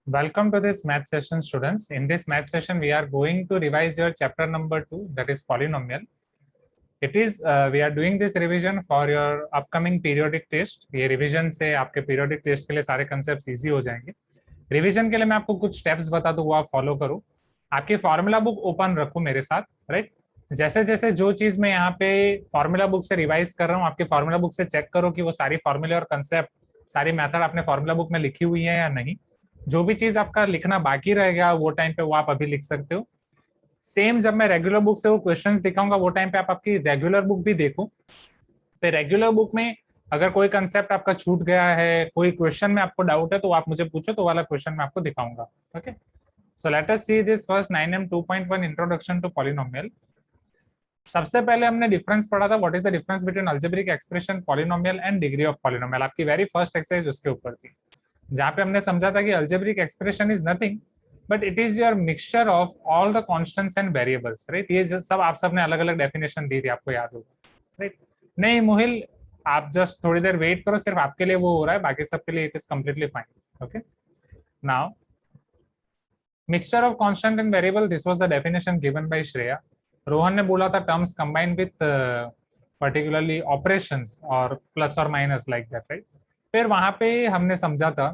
Welcome to this math session, students. In this math session, we are going to revise your chapter number 2, that is polynomial. It is we are doing this revision for your upcoming periodic test. ये revision से आपके periodic test के लिए सारे concepts easy हो जाएंगे. Revision के लिए मैं आपको कुछ steps बता दूं, वो आप follow करो. आपकी formula book open रखो मेरे साथ, right? जैसे जैसे जो चीज मैं यहाँ पे फॉर्मूला बुक से रिवाइज कर रहा हूँ, आपके फॉर्मूला बुक से चेक करो कि वो सारी फॉर्मूले और कंसेप्ट, सारी मेथड आपने फॉर्मूला बुक में लिखी हुई है या नहीं. जो भी चीज आपका लिखना बाकी रहेगा वो टाइम पे वो आप अभी लिख सकते हो. सेम जब मैं रेगुलर बुक से वो क्वेश्चंस दिखाऊंगा वो टाइम पे आप आपकी रेगुलर बुक भी देखो. फिर रेगुलर बुक में अगर कोई कंसेप्ट आपका छूट गया है, कोई क्वेश्चन में आपको डाउट है, तो आप मुझे पूछो, तो वाला क्वेश्चन मैं आपको दिखाऊंगा. Okay, so let us see this first 9M 2.1 introduction to polynomial. सबसे पहले हमने डिफरेंस पढ़ा था, what is the difference between algebraic expression, polynomial and degree of polynomial. आपकी वेरी फर्स्ट एक्सरसाइज उसके ऊपर थी, जहां पे हमने समझा था कि algebraic expression is nothing but it is your mixture of all the constants and variables, right. ये सब आप सबने अलग अलग डेफिनेशन दी थी, आपको याद होगा, राइट. नहीं मोहिल, आप जस्ट थोड़ी देर वेट करो, सिर्फ आपके लिए वो हो रहा है, बाकी सबके लिए it is completely fine. Okay, now mixture of constant and variable, this was the definition given by Shreya. Rohan ने बोला था terms combined with particularly operations और प्लस और माइनस लाइक दैट, राइट. फिर वहां पे हमने समझा था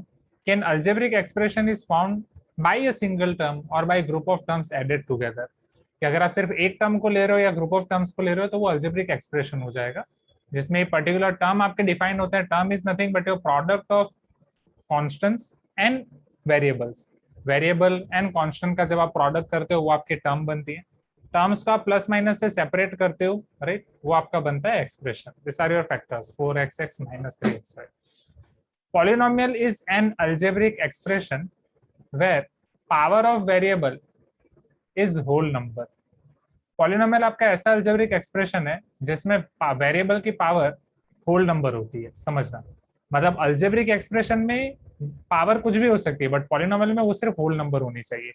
कि an algebraic expression is found by a single term और by group of terms added together. कि अगर आप सिर्फ एक टर्म को ले रहे हो या ग्रुप ऑफ टर्म्स को ले रहे हो तो वो अल्जेब्रिक एक्सप्रेशन हो जाएगा, जिसमें पर्टिकुलर टर्म आपके डिफाइन होते हैं. Term is nothing but your product of constants and variables. Variable and constant का जब आप प्रोडक्ट करते हो वो आपकी टर्म बनती है. टर्म्स को आप प्लस माइनस से सेपरेट करते हो, राइट, वो आपका बनता है expression. This are your factors 4xx minus 3xy. Polynomial is an algebraic expression where power of variable is whole number. Polynomial आपका ऐसा algebraic expression है जिसमें वेरिएबल की पावर होल नंबर होती है. समझना, मतलब algebraic expression में पावर कुछ भी हो सकती है, बट पॉलिनोमियल में वो सिर्फ होल नंबर होनी चाहिए.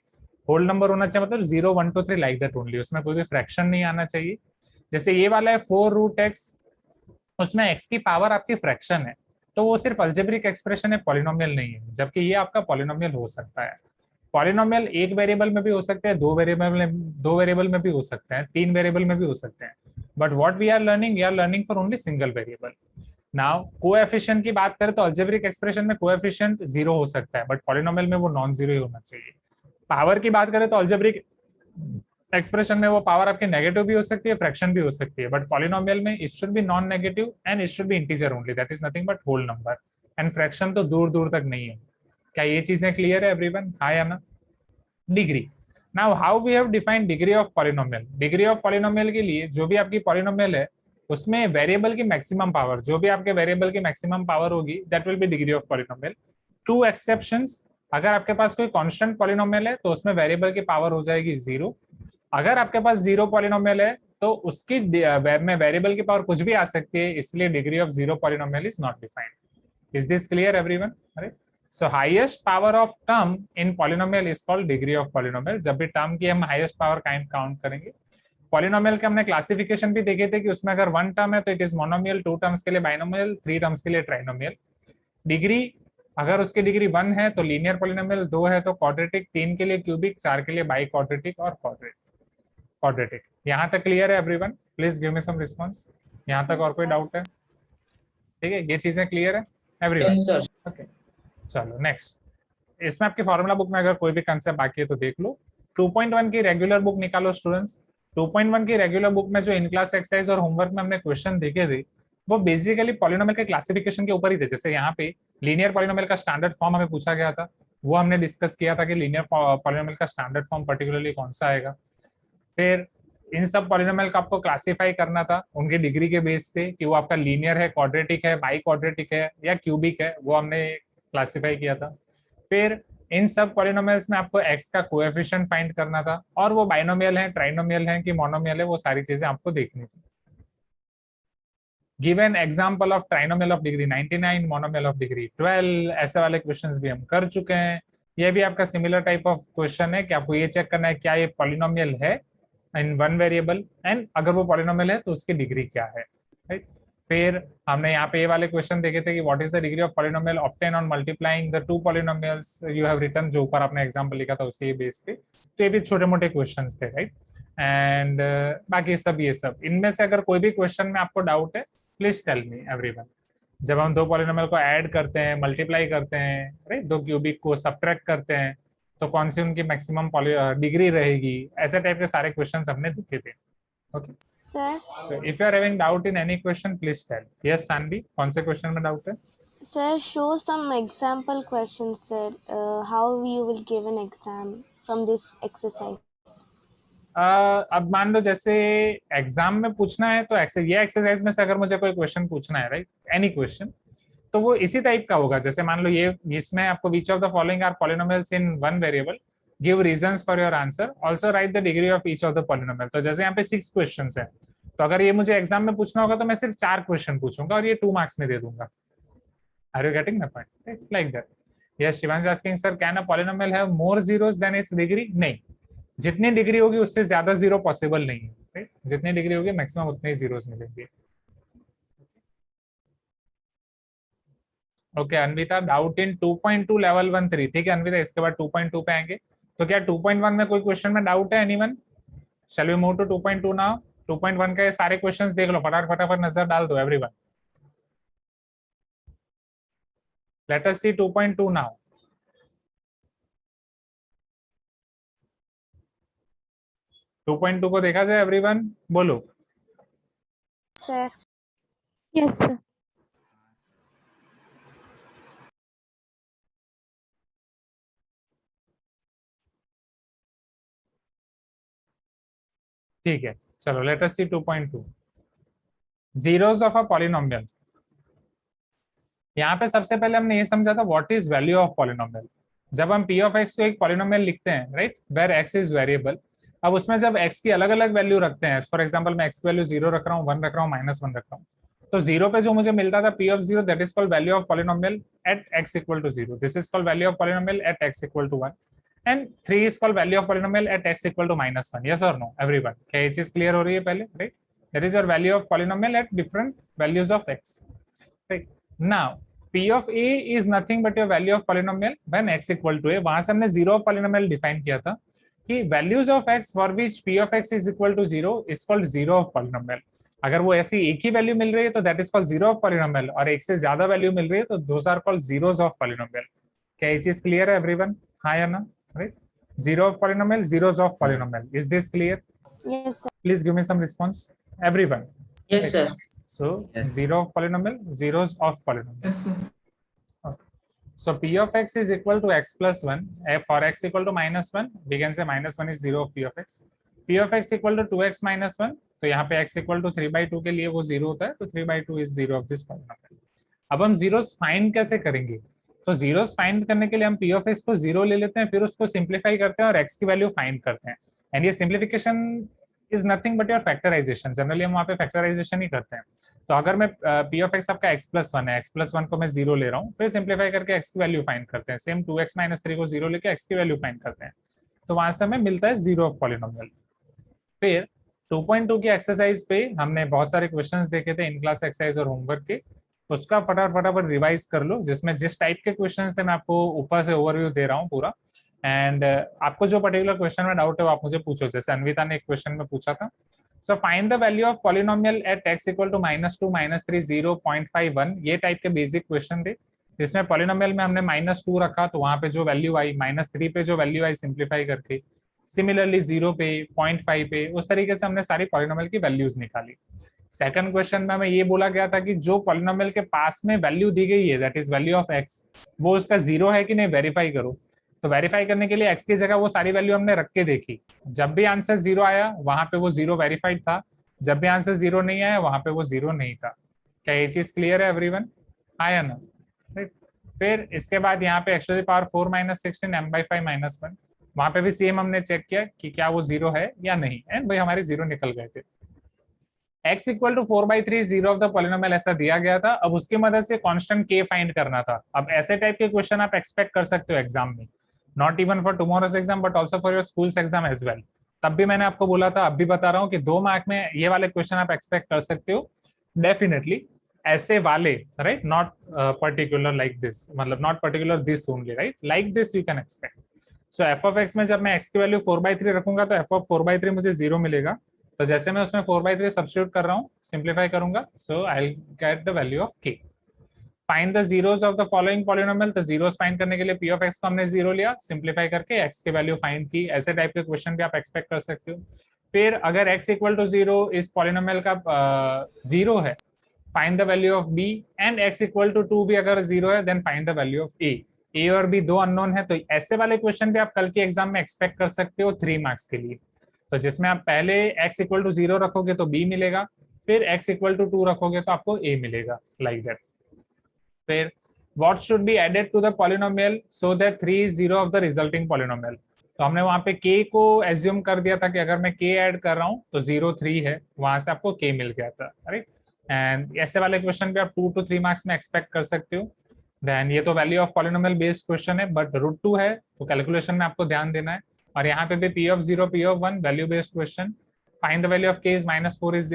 होल नंबर होना चाहिए मतलब 0 1 2 3 लाइक दैट ओनली. उसमें कोई भी फ्रैक्शन नहीं आना चाहिए. जैसे ये वाला है 4√x, उसमें x की पावर आपकी फ्रैक्शन है, तो वो सिर्फ अल्जेब्रिक एक्सप्रेशन है, पॉलिनोमियल नहीं है. जबकि ये आपका पॉलिनोमियल हो सकता है. पॉलिनोमियल एक वेरिएबल में भी हो सकते हैं, दो वेरिएबल में भी हो सकते हैं, 3 वेरिएबल में भी हो सकते हैं. But what we are learning for only single variable. Now coefficient की बात करें तो अल्जेब्रिक एक्सप्रेशन में कोएफिशिएंट 0 हो सकता है, बट पॉलिनोमियल में वो नॉन जीरो ही होना चाहिए. पावर की बात करें तो अल्जेब्रिक एक्सप्रेशन में वो पावर आपकी नेगेटिव भी हो सकती है, फ्रैक्शन भी हो सकती है, बट पॉलिनोमियल में it should be non negative and it should be integer only, that is nothing but whole number. And fraction तो दूर दूर तक नहीं है. क्या ये चीजें क्लियर है एवरीवन? हाँ या ना? Degree. Now how we have defined degree of polynomial. Degree of polynomial के लिए जो भी आपकी पॉलिनोमियल है उसमें वेरिएबल की मैक्सिमम पावर, जो भी आपके वेरिएबल की मैक्सिमम पावर होगी that will be degree of polynomial. Two exceptions. अगर आपके पास कोई कांस्टेंट पॉलिनोमियल है तो उसमें वेरिएबल की पावर हो जाएगी 0. अगर आपके पास 0 पॉलिनोमियल है तो उसकी में वेरिएबल की पावर कुछ भी आ सकती है, इसलिए degree of 0 polynomial is not defined. Is this clear everyone? Right. So highest power of term in polynomial is called degree of polynomial. जब भी टर्म की हम हाईएस्ट पावर काउंट करेंगे. पॉलिनोमियल के हमने क्लासिफिकेशन भी देखे थे कि उसमें अगर 1 टर्म है तो इट इज मोनोमियल, 2 टर्म्स के लिए बाइनोमियल, 3 टर्म्स के लिए ट्राइनोमियल. डिग्री, अगर उसकी डिग्री 1 है तो लीनियर पॉलिनोमियल, 2 है तो क्वाड्रेटिक, 3 के लिए क्यूबिक, 4 के लिए बाई क्वाड्रेटिक और क्वाड्रेटिक. यहाँ तक क्लियर है everyone? Please give me some response. यहाँ तक और कोई डाउट है? ठीक है, ये चीजें क्लियर है एवरीवन? ओके, चलो नेक्स्ट. इसमें आपकी फॉर्मूला बुक में अगर कोई भी कंसेप्ट बाकी है तो देख लो. 2.1 की रेगुलर बुक निकालो स्टूडेंट्स. 2.1 की रेगुलर बुक में जो इन क्लास एक्सरसाइज और होमवर्क में हमने क्वेश्चन देखे थे वो बेसिकली पॉलिनोमियल के क्लासिफिकेशन के ऊपर ही थे. जैसे यहाँ पे लीनियर पॉलिनोमियल का स्टैंडर्ड फॉर्म हमें पूछा गया था, वो हमने डिस्कस किया था कि लीनियर पॉलिनोमियल का स्टैंडर्ड फॉर्म पर्टिकुलरली कौन सा आएगा. फिर इन सब पॉलिनोमियल का आपको क्लासिफाई करना था उनकी डिग्री के बेस पे कि वो आपका लीनियर है, क्वाड्रेटिक है, बाई क्वाड्रेटिक है या क्यूबिक है, वो हमने क्लासिफाई किया था. फिर इन सब पॉलिनोमियल्स में आपको x का कोएफिशिएंट फाइंड करना था, और वो बाइनोमियल है, ट्राइनोमियल है कि मोनोमियल है, वो सारी चीजें आपको देखनी थी. Given example of trinomial of degree 99, monomial of degree 12, ऐसे वाले क्वेश्चंस भी हम कर चुके हैं. ये भी आपका सिमिलर टाइप ऑफ क्वेश्चन है कि आपको ये चेक करना है क्या ये पॉलिनोमियल है इन वन वेरिएबल, एंड अगर वो पॉलिनोमियल है तो उसकी डिग्री क्या है, राइट. फिर हमने यहाँ पे ये वाले क्वेश्चन देखे थे कि what is the degree of polynomial obtain on multiplying the two polynomials you have written, जो ऊपर आपने एग्जांपल लिखा था उसी बेस पे। तो ये भी छोटे मोटे क्वेश्चंस थे, राइट। एंड बाकी सब ये सब, इनमें से अगर कोई भी क्वेश्चन में आपको डाउट है, प्लीज टेल मी एवरीवन। जब हम दो पॉलिनोमियल को ऐड करते हैं, मल्टीप्लाई करते हैं, राइट, दो क्यूबिक को सब्ट्रैक्ट करते हैं, तो कौन सी उनकी मैक्सिमम डिग्री रहेगी, ऐसे टाइप के सारे क्वेश्चंस हमने देखे थे। Okay sir so if you are having doubt in any question, please tell. Yes Sanvi, कौन से क्वेश्चन में डाउट है? Sir show some example questions sir, how you will give an exam from this exercise. अब मान लो जैसे exam में पूछना है तो ये एक्सरसाइज में से अगर मुझे कोई क्वेश्चन पूछना है, राइट, एनी क्वेश्चन, तो वो इसी टाइप का होगा। जैसे मान लो ये, इसमें आपको which of the following are polynomials in one variable, give reasons for your answer, also write the degree of each of the polynomial. तो जैसे यहाँ पे 6 क्वेश्चंस है, तो अगर ये मुझे एग्जाम में पूछना होगा तो मैं सिर्फ 4 क्वेश्चन पूछूंगा और ये 2 मार्क्स में दे दूंगा। Are you getting the point? Like that. Yes, Shivansh asking sir can a polynomial have more zeros than its degree? नहीं, जितनी डिग्री होगी उससे ज्यादा जीरो पॉसिबल नहीं है, राइट। जितनी डिग्री होगी मैक्सिमम उतने ही जीरोस मिलेंगे। Okay Anvita, doubt in 2.2 level 1 3। ठीक है अनविता, इसके बाद 2.2 पे आएंगे। तो क्या 2.1 में कोई क्वेश्चन में डाउट है anyone? Shall we move to 2.2 now? 2.1 के सारे क्वेश्चंस देख लो, फटाफट नजर डाल दो everyone. Let us see 2.2 now. 2.2 को देखा जाए एवरीवन, बोलो। Sir yes sir. ठीक है चलो, let us see 2.2 zeros of a polynomial. यहाँ पे सबसे पहले हमने ये समझा था what is value of polynomial. जब हम p ऑफ x को एक पॉलिनोमियल लिखते हैं, right, where x is variable, अब उसमें जब x की अलग अलग वैल्यू रखते हैं, फॉर एग्जांपल मैं x की वैल्यू 0 रख रहा हूँ, 1 रख रहा हूँ, -1 रख रहा हूँ, तो 0 पे जो मुझे मिलता था p of 0, that is called value of polynomial at x equal to 0। This is called value of polynomial at x equal to 1 and 3 is called value of polynomial at x equal to -1। Yes और no everyone? क्या ये चीज clear हो रही है पहले, right? That is your value of polynomial at different values of x, right. Now p of a is nothing but your value of polynomial when x equal to a। वहां से हमने जीरो ऑफ पॉलिनोमियल डिफाइन किया था कि values of x for which p of x is equal to 0 is called zero of polynomial. अगर वो ऐसी एक ही वैल्यू मिल रही है तो that is called zero of polynomial, और एक से ज्यादा वैल्यू मिल रही है तो those are called zeros of polynomial. क्या ये चीज क्लियर है एवरीवन? हाँ या ना? Right, zero of polynomial, zeros of polynomial, is this clear? yes sir. Please give me some response everyone. Yes, sir. So zero of polynomial, zeros of polynomial. Yes, sir. Okay. So p of x is equal to x plus 1. For x equal to -1, we can say -1 is 0 of p of x. p of x equal to 2x minus 1, तो यहाँ पे x equal to 3/2 के लिए वो 0 होता है, तो 3/2 is 0 of this polynomial. अब हम जीरोस फाइंड कैसे करेंगे? तो जीरोस फाइंड करने के लिए हम p of x को 0 ले लेते हैं, फिर उसको सिंप्लीफाई करते हैं और x की वैल्यू फाइंड करते हैं। एंड ये simplification is nothing but your factorization. Generally हम वहाँ पे फैक्टराइजेशन ही करते हैं। तो अगर मैं p ऑफ x आपका x प्लस 1 है, x प्लस 1 को मैं 0 ले रहा हूँ, फिर सिंप्लीफाई करके x की वैल्यू फाइंड करते हैं। सेम 2x माइनस 3 को 0 लेके x की वैल्यू फाइंड करते हैं, तो वहां से हमें मिलता है जीरो ऑफ पॉलिनोमियल। फिर 2.2 की एक्सरसाइज पे हमने बहुत सारे क्वेश्चंस देखे थे इन क्लास एक्सरसाइज और होमवर्क के, उसका फटाफट रिवाइज कर लो। जिसमें जिस टाइप के क्वेश्चंस थे मैं आपको ऊपर से ओवरव्यू दे रहा हूँ पूरा, एंड आपको जो पर्टिकुलर क्वेश्चन में डाउट है वो आप मुझे पूछो। जैसे अनविता ने एक क्वेश्चन में पूछा था, so find the value of polynomial at x equal to -2 -3 0.51। ये टाइप के बेसिक क्वेश्चन थे जिसमें पॉलिनोमियल में हमने -2 रखा, तो वहां पे जो वैल्यू आई, -3 पे जो वैल्यू आई सिंप्लीफाई करके, सिमिलरली 0 पे, 0.5 पे, उस तरीके से हमने सारी पॉलिनोमियल की वैल्यूज निकाली। सेकंड क्वेश्चन में हमें ये बोला गया था कि जो पॉलिनोमियल के पास में वैल्यू दी गई है, that is value of x, वो उसका 0 है कि नहीं वेरीफाई करो। तो वेरीफाई करने के लिए x की जगह वो सारी वैल्यू हमने रख के देखी। जब भी आंसर 0 आया वहां पे वो 0 वेरीफाइड था, जब भी आंसर 0 नहीं आया वहां पे वो 0 नहीं था। क्या ये चीज क्लियर है एवरीवन? आया ना? फिर इसके बाद यहाँ पे x to the power 4 - 16 m/5 - 1, वहां पे भी सेम हमने चेक किया कि क्या वो 0 है या नहीं, एंड भाई हमारे 0 निकल गए थे। x equal to 4/3 zero of the polynomial ऐसा दिया गया था। अब उसकी मदद से कांस्टेंट k फाइंड करना था। अब ऐसे टाइप के क्वेश्चन आप एक्सपेक्ट कर सकते हो एग्जाम में, not even for tomorrow's exam but also for your schools exam as well. तब भी मैंने आपको बोला था, अब भी बता रहा हूँ कि 2 मार्क में ये वाले क्वेश्चन आप एक्सपेक्ट कर सकते हो डेफिनेटली। ऐसे वाले, right, not particular like this, मतलब not particular this only, right, like this you can expect. So F of X में जब मैं एक्स की वैल्यू 4/3 रखूंगा तो एफ ऑफ 4/3 मुझे 0 मिलेगा. तो जैसे मैं उसमें 4/3 सब्स्टिट्यूट कर रहा हूँ, सिंप्लीफाई करूंगा, so I will get the value of K. Find the zeros of the following polynomial. तो जीरोस फाइंड करने के लिए पी ऑफ एक्स को हमने 0 लिया, सिंप्लीफाई करके एक्स की वैल्यू फाइंड की. ऐसे टाइप के क्वेश्चन भी आप एक्सपेक्ट कर सकते हो. फिर अगर x इक्वल टू 0 इस पॉलिनोमियल का 0 है, find the value of b, and x equal to 2 भी अगर 0 है, then find the value of a और b दो अननोन है. तो ऐसे वाले क्वेश्चन भी आप कल के एग्जाम में एक्सपेक्ट कर सकते हो 3 मार्क्स के लिए. तो जिसमें आप पहले x इक्वल टू 0 रखोगे तो b मिलेगा, फिर x इक्वल टू 2 रखोगे तो आपको a मिलेगा, लाइक दैट. फिर what should be added to the polynomial so that 3 is 0 of the resulting polynomial. तो हमने वहां पे k को एज्यूम कर दिया था कि अगर मैं k ऐड कर रहा हूं तो 0 3 है, वहां से आपको k मिल गया था, राइट. एंड ऐसे वाले क्वेश्चन भी आप 2 to 3 मार्क्स में एक्सपेक्ट कर सकते हो. देन ये तो value of polynomial based question है, बट √2 है तो कैलकुलेशन में आपको ध्यान देना है. और यहाँ पे भी p of 0 p of 1 value based question. Find the value of k is -4 is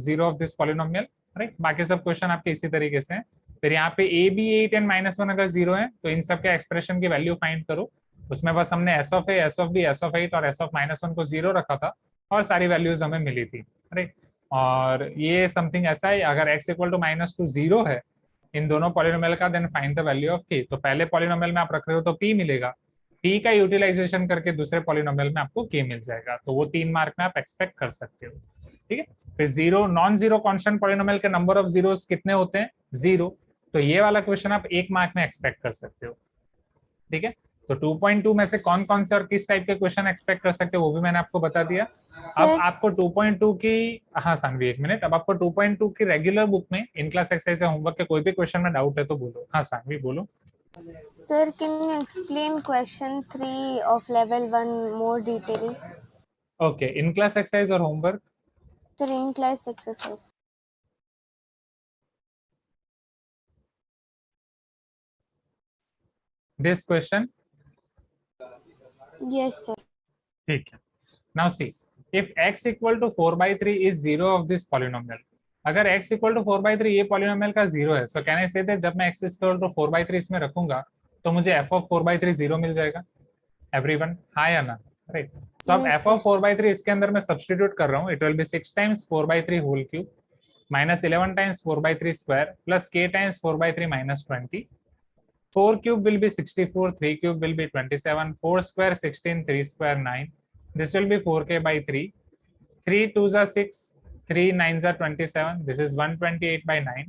0 of this polynomial, right. बाकी सब क्वेश्चन आपके इसी तरीके से हैं. फिर यहाँ पे a b 8 एंड -1 अगर 0 है तो इन सब के एक्सप्रेशन की वैल्यू फाइंड करो. उसमें बस हमने s of a, s of b, s of 8 और s of -1 को 0 रखा था और सारी वैल्यूज हमें मिली थी, राइट. और ये समथिंग ऐसा है, अगर x इक्वल टू -2 0 है इन दोनों पॉलिनोमियल का, then find the value of k. तो पहले पॉलिनोमियल में आप रख रहे हो तो p मिलेगा, p का यूटिलाइजेशन करके दूसरे पॉलिनोमियल में आपको k मिल जाएगा. तो वो 3 मार्क में आप एक्सपेक्ट कर सकते हो, ठीक है. फिर 0 नॉन जीरो कांस्टेंट पॉलिनोमियल के नंबर ऑफ जीरोस कितने होते हैं? 0. तो ये वाला क्वेश्चन आप 1 मार्क में एक्सपेक्ट कर सकते हो, ठीक है. तो 2.2 में से कौन कौन से और किस टाइप के क्वेश्चन एक्सपेक्ट कर सकते हो वो भी मैंने आपको बता दिया. अब आपको 2.2 की, हाँ सानवी एक मिनट, अब आपको 2.2 की रेगुलर बुक में इन क्लास एक्सरसाइज या होमवर्क के कोई भी क्वेश्चन में डाउट है तो बोलो. हाँ सानवी बोलो. Sir, can you explain question 3 of level 1 more detail? Okay, in class exercise और होमवर्क. Sir, in class exercise. This question. Yes, sir. ठीक है. Now see, if x equal to 4/3 is 0 of this polynomial. अगर x equal to 4/3 ये polynomial का 0 है, so can I say that जब मैं x इक्वल टू 4/3 इसमें रखूंगा तो मुझे f ऑफ 4/3 0 मिल जाएगा. एवरीवन, हाँ या ना? राइट. तो अब f ऑफ 4/3 इसके अंदर मैं सब्स्टिट्यूट कर रहा हूँ. It will be 6 times 4/3 whole cube minus 11 times 4/3 square plus k times 4/3 minus 20. 4 cube will be 64, 3 cube will be 27, 4 square 16, 3 square 9. This will be 4k by 3. 3 2s are 6, 3 9s are 27. This is 128 by 9.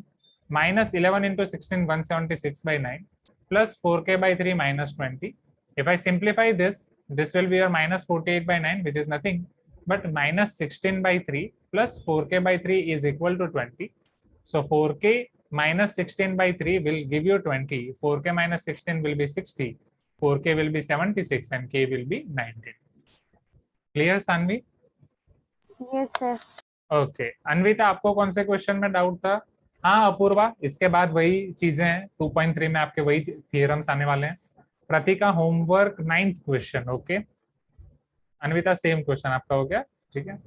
Minus 11 into 16, 176 by 9. Plus 4k by 3 minus 20. If I simplify this, this will be your minus 48 by 9, which is nothing but minus 16 by 3 plus 4k by 3 is equal to 20. So 4k minus 16 by 3 will give you 20. 4k minus 16 will be 60. 4k will be 76 and k will be 19. Clear, Sanvi? Yes, sir. Okay. Anvita, आपको कौन से question में doubt था? हाँ अपूर्वा, इसके बाद वही चीजें हैं. 2.3 में आपके वही थियरम्स आने वाले हैं. प्रतिका, homework 9th question. Okay. Anvita, same question आपका हो गया, ठीक है.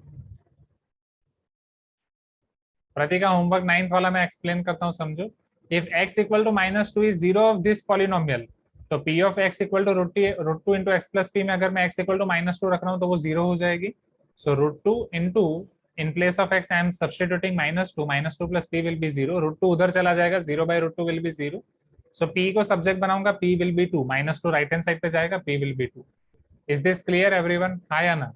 प्रतिका, होमवर्क 9th वाला मैं एक्सप्लेन करता हूँ, समझो. If x equal to -2 is 0 of this polynomial, तो p of x equal to √2 into x plus p में अगर मैं x इक्वल टू -2 रख रहा हूँ तो वो 0 हो जाएगी. So √2 into, in place of x I am substituting -2 plus p will be 0. √2 उधर चला जाएगा, 0 by √2 will be 0. So p को सब्जेक्ट बनाऊंगा, p will be 2, -2 right hand side पे जाएगा, p will be 2. Is this clear everyone? हाँ या ना?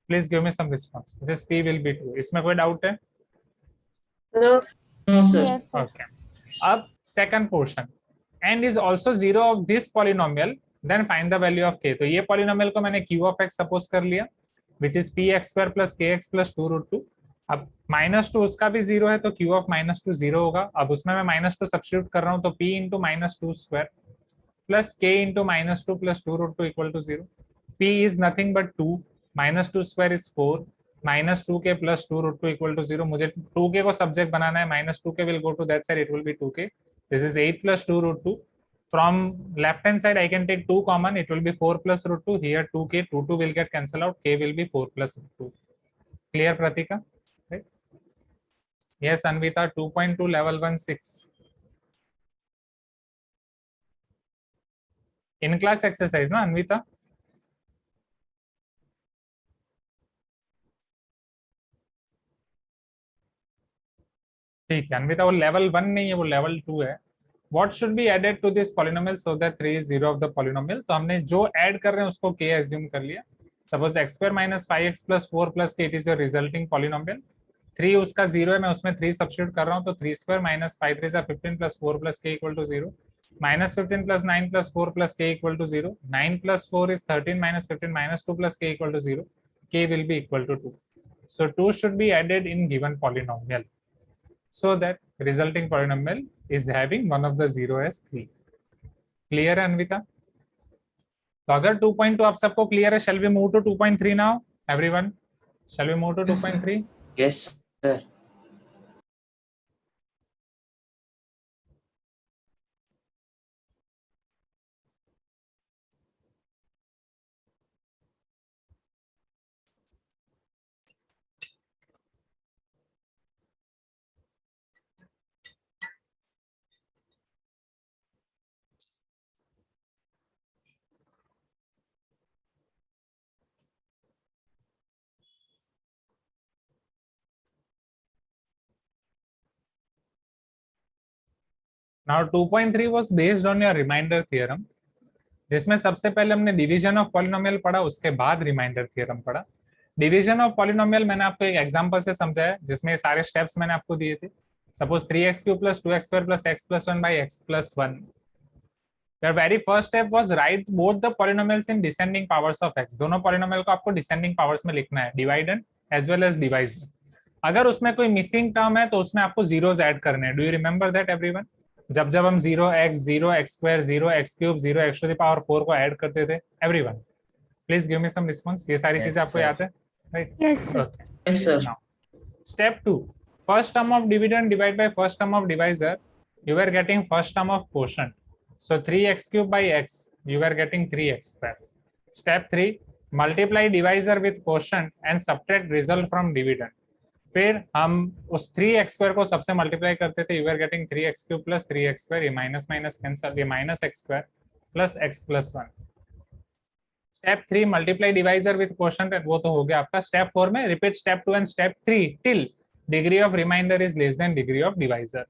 Please give me some response. This p will be 2. इसमें कोई डाउट है? No, no, sir. Yes, sir. Okay. अब second portion, and is also 0 of this polynomial, then find the value of k. तो ये polynomial को मैंने q of x suppose कर लिया, which is px square plus kx plus 2√2. अब -2 उसका भी 0 है तो q of -2 0 होगा. अब उसमें मैं -2 सब्स्टिट्यूट कर रहा हूँ तो p into -2 square plus k into -2 plus 2√2 equal to 0. p is nothing but 2, -2 square is 4, -2k plus 2√2 equal to 0. मुझे 2k को सब्जेक्ट बनाना है, -2k will go to that side, it will be 2k. This is 8 plus 2√2. From left hand side I can take 2 common, it will be 4 plus √2. Here 2k, 2 will get cancelled out, k will be 4 plus √2. Clear, Pratika? Right? Yes, Anvita, 2.2 level 1 6. In class exercise ना Anvita? ठीक है अनविता, वो level 1 नहीं है, वो level 2 है. What should be added to this polynomial so that 3 is 0 of the polynomial? तो हमने जो ऐड कर रहे हैं उसको k assume कर लिया. Suppose x square minus 5x plus 4 plus k, it is your resulting polynomial. 3 उसका 0 है, मैं उसमें 3 सब्स्टिट्यूट कर रहा हूँ, तो 3 square minus 5 3 15 plus 4 plus k equal to 0. Minus 15 plus 9 plus 4 plus k equal to 0. 9 plus 4 is 13 minus 15 minus 2 plus k equal to 0. k will be equal to 2. So 2 should be added in given polynomial, so that resulting polynomial is having one of the 0 as 3. Clear है अनविता? तो अगर 2.2 आप सबको clear है, shall we move to 2.3 now everyone? Shall we move to 2.3? Yes, sir. Now 2.3 was based on your remainder theorem, जिसमें सबसे पहले हमने डिवीजन ऑफ पॉलिनोमियल पढ़ा, उसके बाद रिमाइंडर थ्योरम पढ़ा. डिवीजन ऑफ पॉलिनोमियल मैंने आपको एक एग्जांपल से समझाया, जिसमें सारे स्टेप्स मैंने आपको दिए थे. Suppose 3x³ plus 2x² plus x plus 1 by x plus 1. Your very first step was write both the polynomials in descending powers of x. दोनों पॉलिनोमियल को आपको डिसेंडिंग पावर्स में लिखना है, dividend as well as divisor. अगर उसमें कोई missing term है तो उसमें आपको जीरोस ऐड करने हैं. Do you remember that everyone? जब जब हम 0x 0x² 0x³ 0x to the power 4 को ऐड करते थे. Everyone please give me some response. ये सारी चीजें आपको याद है, right? Yes, sir. Okay. Yes, sir. Now, step 2, first term of dividend divided by first term of divisor, you were getting first term of quotient. So 3x³ by x, you were getting 3x². Step 3, multiply divisor with quotient and subtract result from dividend. फिर हम उस 3x² को सबसे multiply करते थे, you were getting 3x³ plus 3x². ये minus minus cancel, ये minus x² plus x plus 1. Step 3 multiply divisor with quotient, वो तो हो गया आपका. स्टेप 4 में repeat step 2 and step 3 till degree of remainder is less than degree of divisor.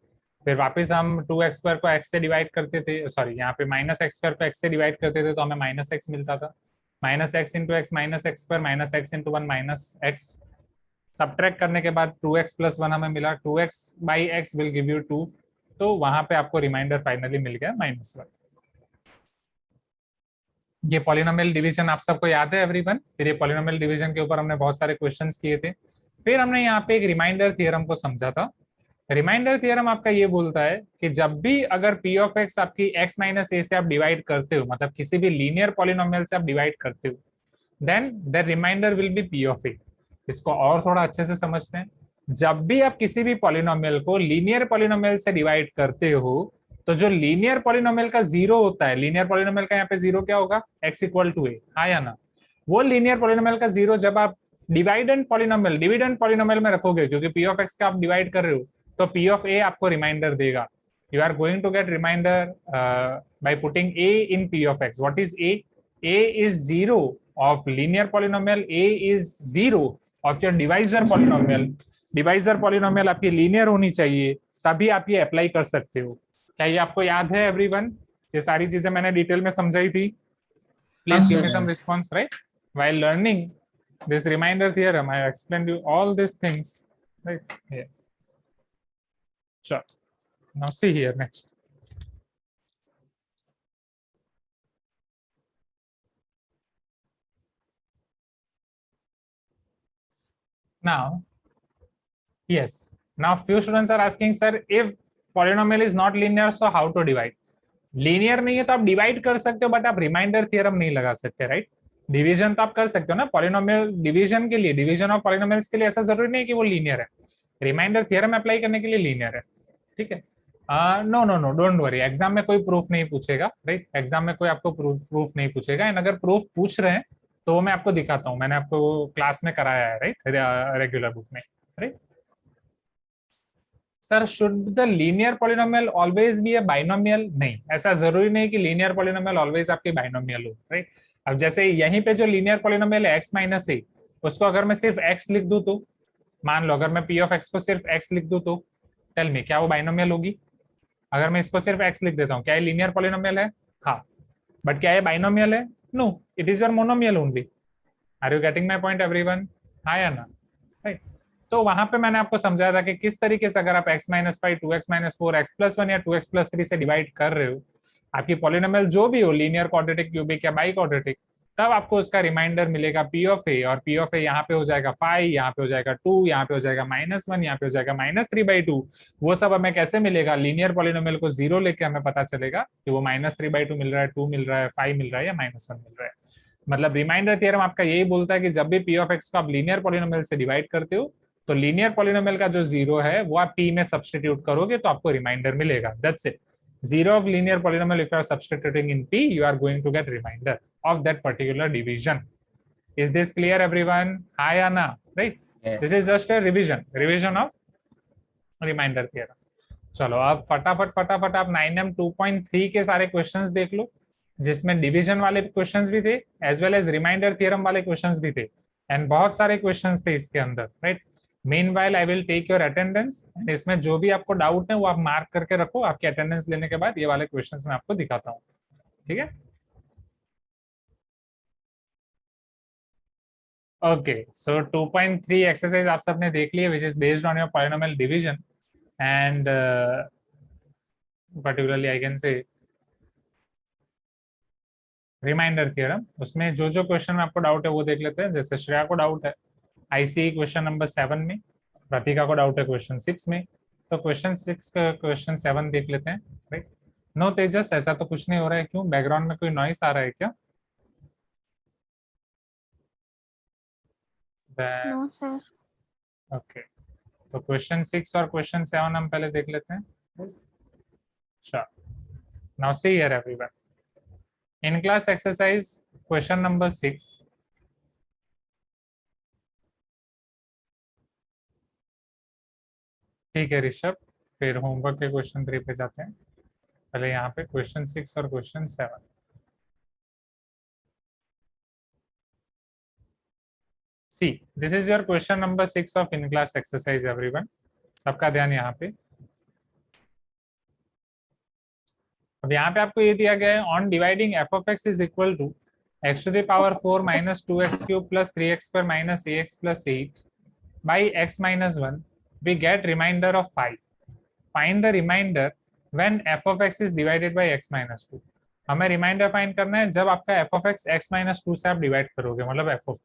फिर वापस हम 2x² को x से डिवाइड करते थे, सॉरी यहाँ पे माइनस x² को x से डिवाइड करते थे, तो हमें माइनस x मिलता था. Minus x into x minus x² minus x into 1 minus x. Subtract करने के बाद 2x प्लस 1 हमें मिला. 2x by x will give you 2. तो वहां पे आपको रिमाइंडर फाइनली मिल गया -1. ये पॉलिनोमियल डिवीजन आप सबको याद है एवरीवन? फिर ये पॉलिनोमियल डिवीजन के ऊपर हमने बहुत सारे क्वेश्चंस किए थे. फिर हमने यहाँ पे एक रिमाइंडर थ्योरम को समझा था. रिमाइंडर थ्योरम आपका ये बोलता है कि जब भी अगर p ऑफ x आपकी x माइनस a से आप डिवाइड करते हो, मतलब किसी भी लीनियर पॉलिनोमियल से आप डिवाइड करते हो, then the remainder will be p of a. इसको और थोड़ा अच्छे से समझते हैं. जब भी आप किसी भी पॉलिनोमियल को लीनियर पॉलिनोमियल से डिवाइड करते हो, तो जो लीनियर पॉलिनोमियल का जीरो होता है, लीनियर पॉलिनोमियल का यहाँ पे जीरो क्या होगा? x इक्वल टू a, हाँ या ना? वो लीनियर पॉलिनोमियल का जीरो जब आप डिवाइडेंड पॉलिनोमियल में रखोगे, क्योंकि p ऑफ x का आप डिवाइड कर रहे हो, तो p ऑफ a आपको रिमाइंडर देगा. You are going to get remainder by putting a in p of x. What is a? a is zero of linear polynomial, a is zero of your divisor polynomial. Divisor polynomial आपकी linear होनी चाहिए, तभी आप ये apply कर सकते हो. क्या ये आपको याद है एवरीवन? ये सारी चीजें मैंने डिटेल में समझाई थी. Please give me some response. Right, while learning this remainder theorem I explained you all these things, right here. Sure. Now see here next. Now yes, now few students are asking, sir, if polynomial is not linear, so how to divide? Linear नहीं है तो आप divide कर सकते हो, but आप remainder theorem नहीं लगा सकते, राइट? डिवीजन तो आप कर सकते हो ना पॉलिनोमियल डिवीजन के लिए, डिवीजन ऑफ पॉलिनोमियल्स के लिए ऐसा जरूरी नहीं है कि वो लीनियर है. रिमाइंडर थ्योरम अप्लाई करने के लिए लीनियर है, ठीक है? No no no, don't worry, exam में कोई प्रूफ नहीं पूछेगा, राइट? एग्जाम में कोई आपको प्रूफ नहीं पूछेगा. एंड अगर प्रूफ पूछ रहे हैं तो वो मैं आपको दिखाता हूँ, मैंने आपको क्लास में कराया है, राइट? रेगुलर बुक में, right? Sir should the linear polynomial always be A binomial? नहीं, ऐसा जरूरी नहीं कि लीनियर पॉलिनोमियल ऑलवेज आपकी बाइनोमियल हो, राइट। अब जैसे यहीं पे जो लीनियर पॉलिनोमियल है x माइनस ए, उसको अगर मैं सिर्फ x लिख दूं तो, मान लो अगर मैं p ऑफ x को सिर्फ x लिख दूं तो टेल मी क्या वो बाइनोमियल होगी? अगर मैं इसको सिर्फ x लिख देता हूँ, क्या ये लीनियर पॉलिनोमियल है? हाँ। बट क्या ये बाइनोमियल है? No, it is your monomial only. Are you getting my point everyone? हाँ या ना, राइट। तो वहां पे मैंने आपको समझाया था कि किस तरीके से अगर आप x minus five, 2x minus four, x plus one या 2x प्लस थ्री से डिवाइड कर रहे हो, आपकी पॉलिनोमियल जो भी हो, लीनियर, क्वाड्रेटिक, क्यूबिक या बाई क्वाड्रेटिक, तब आपको उसका रिमाइंडर मिलेगा p ऑफ a, और p ऑफ a यहाँ पे हो जाएगा 5, यहाँ पे हो जाएगा 2, यहाँ पे हो जाएगा -1, यहाँ पे हो जाएगा -3/2। वो सब हमें कैसे मिलेगा? लीनियर पॉलिनोमियल को जीरो लेके हमें पता चलेगा कि वो -3/2 मिल रहा है, 2 मिल रहा है, 5 मिल रहा है या -1 मिल रहा है। मतलब रिमाइंडर थ्योरम आपका यही बोलता है कि जब भी p ऑफ x को आप लीनियर पॉलिनोमियल से डिवाइड करते हो, तो लीनियर पॉलिनोमियल का जो जीरो है वो आप p में सब्स्टिट्यूट करोगे तो आपको रिमाइंडर मिलेगा। That's it. Zero of linear polynomial, if you are substituting in p, you are going to get remainder of that particular division. Is this clear everyone? Hi Anna, right? Yes. This is just a revision of remainder theorem. चलो अब फटाफट आप 9M 2.3 के सारे questions देख लो, जिसमें division वाले questions भी थे as well as remainder theorem वाले क्वेश्चंस भी थे, एंड बहुत सारे क्वेश्चंस थे इसके अंदर, right. Meanwhile, I will take your attendance, and इसमें जो भी आपको डाउट है वो आप मार्क करके रखो। आपके अटेंडेंस लेने के बाद ये वाले क्वेश्चंस मैं आपको दिखाता हूँ, ठीक है? ओके, सो 2.3 एक्सरसाइज आप सबने देख लिए, which is based on your polynomial division, and particularly I can say remainder theorem. उसमें जो जो क्वेश्चन में आपको डाउट है वो देख लेते हैं। जैसे श्रेया को डाउट है आईसी क्वेश्चन नंबर 7 में, प्रतिका को डाउट है क्वेश्चन 6 में, तो क्वेश्चन 6 का क्वेश्चन 7 देख लेते हैं, राइट। नो तेजस, ऐसा तो कुछ नहीं हो रहा है, क्यों? बैकग्राउंड में कोई नॉइस आ रहा है क्या? No sir. ओके, तो क्वेश्चन 6 और क्वेश्चन 7 हम पहले देख लेते हैं। अच्छा, now see here everyone, in class exercise question number 6, ठीक है ऋषभ, फिर होमवर्क के क्वेश्चन 3 पे जाते हैं। पहले यहाँ पे क्वेश्चन 6 और question 7। See, this is your question number 6 of in class exercise everyone. सबका ध्यान यहाँ पे। अब यहाँ पे आपको ये दिया गया है, on dividing f of x is equal to x to the power 4 minus 2x cube plus 3x square minus ax plus 8 by x minus 1, we get remainder of 5. Find the remainder when f of x is divided by x minus 2. हमें reminder find करना है जब आपका f of x x minus 2 से आप divide करोगे, मतलब f of।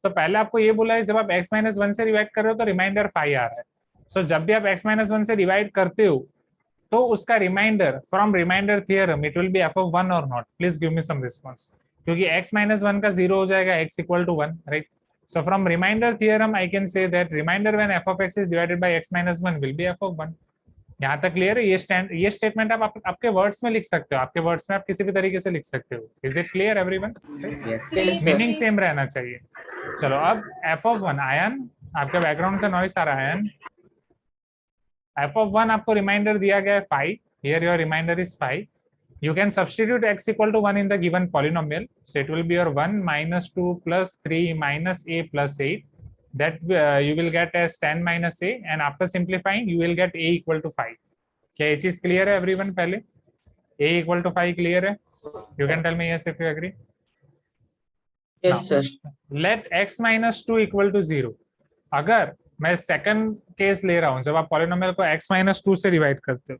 तो पहले आपको ये बोला है जब आप x minus 1 से डिवाइड कर रहे हो तो रिमाइंडर 5 आ रहा है। सो जब भी आप x minus 1 से डिवाइड करते हो तो उसका remainder from remainder theorem it will be f of 1 और not? Please give me some response, क्योंकि x minus 1 का 0 हो जाएगा, x equal to 1, right. So from remainder theorem I can say that remainder when f of x is divided by x minus 1 will be f of 1। यहाँ तक clear है? ये statement आप आपके वर्ड्स में लिख सकते हो, आपके वर्ड्स में आप किसी भी तरीके से लिख सकते हो। Is it clear everyone? Meaning same रहना चाहिए। चलो अब f of 1, आयन आपके बैकग्राउंड से नॉइस आ रहा है, आयन। f of 1 आपको रिमाइंडर दिया गया है 5, here your remainder is 5। You can substitute x equal to 1 in the given polynomial, so it will be your 1 minus 2 plus 3 minus a plus 8, that you will get as 10 minus a, and after simplifying you will get a equal to 5. क्या ये चीज clear है everyone? पहले a equal to 5 clear है? You can tell me yes if you agree. Yes, sir. Let x minus 2 equal to 0. अगर मैं second case ले रहा हूं, जब आप पॉलिनोमियल को x minus 2 से डिवाइड करते हो,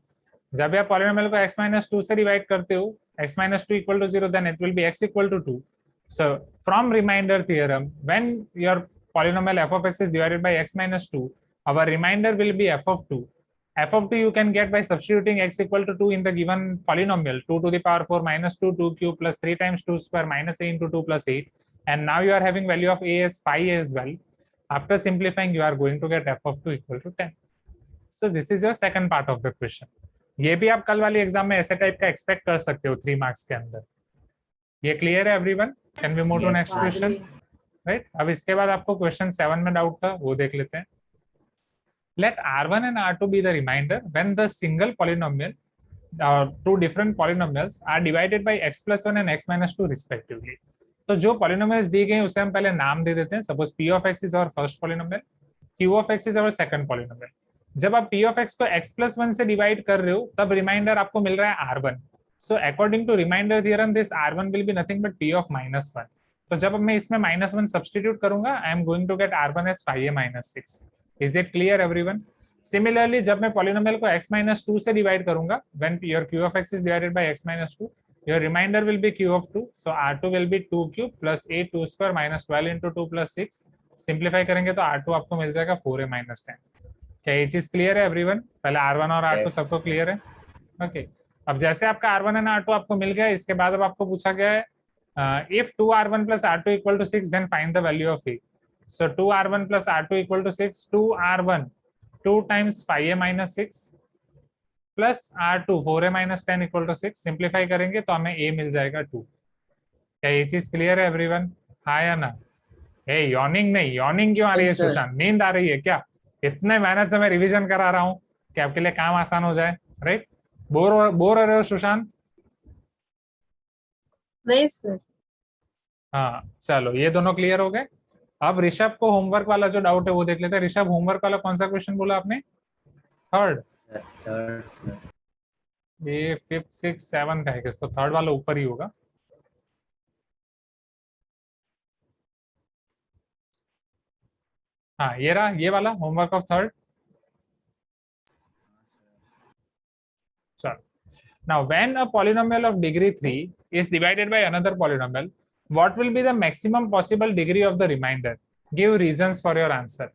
जब भी आप पॉलिनोमियल को x minus 2 से डिवाइड करते हो, x minus 2 equal to 0, then it will be x equal to 2. So from remainder theorem, when your polynomial f of x is divided by x minus 2, our remainder will be f of 2. F of 2 you can get by substituting x equal to 2 in the given polynomial, 2 to the power 4 minus 2, 2 cube plus 3 times 2 square minus a into 2 plus 8. And now you are having value of a as 5 as well. After simplifying, you are going to get f of 2 equal to 10. So this is your second part of the question. ये भी आप कल वाली exam में ऐसे type का expect कर सकते हो 3 मार्क्स के अंदर। ये क्लियर है everyone? Can we move to next question, right. अब इसके बाद आपको क्वेश्चन 7 में डाउट था, वो देख लेते हैं। let R1 and R2 be the remainder when the single polynomial two different polynomials are divided by x plus 1 and x minus 2 respectively. तो जो polynomials दी गई उसे हम पहले नाम दे देते हैं. Suppose p of x is our first polynomial, q of x is our second polynomial. जब आप p of x को x plus 1 से डिवाइड कर रहे हो तब रिमाइंडर आपको मिल रहा है R1. So according to remainder theorem, this R1 will be nothing but p of minus 1. तो जब मैं इसमें minus 1 substitute करूंगा, I am going to get R1 as 5a minus 6. Is it clear everyone? Similarly, जब मैं polynomial को x minus 2 से divide करूंगा, when your q of x is divided by x minus 2, your remainder will be q of 2. So R2 will be 2 cube plus a 2 square minus 12 into 2 plus 6. Simplify करेंगे तो R2 आपको मिल जाएगा 4a minus 10. क्या ये चीज clear है everyone? पहले R1 और R2 सबको क्लियर है? ओके. अब जैसे आपका R1 and R2 आपको मिल गया, इसके बाद अब आपको पूछा गया है if 2R1 plus R2 equal to 6, then find the value of a. So 2R1 plus R2 equal to 6, 2R1 2 times 5a minus 6 plus R2 4a minus 10 equal to 6. Simplify करेंगे तो हमें a मिल जाएगा 2. क्या ये चीज क्लियर है everyone? हाँ या ना? हे यॉर्निंग नहीं, यॉर्निंग क्यों आ रही है सुशांत? नींद आ रही है क्या? इतने मेहनत से मैं रिवीजन करा रहा हूँ कि आपके लिए काम आसान हो जाए, राइट? बोर हो रहे हो सुशांत? नहीं सर. हाँ चलो, ये दोनों क्लियर हो गए. अब ऋषभ को होमवर्क वाला जो डाउट है वो देख लेते हैं. ऋषभ, होमवर्क वाला कौन सा क्वेश्चन बोला आपने? थर्ड. ये 5th 6th 7th है, तो थर्ड वाला ऊपर ही होगा. हाँ ये रहा, ये वाला होमवर्क ऑफ थर्ड. चलो. Now, when a polynomial of degree 3 is divided by another polynomial, what will be the maximum possible degree of the remainder? Give reasons for your answer.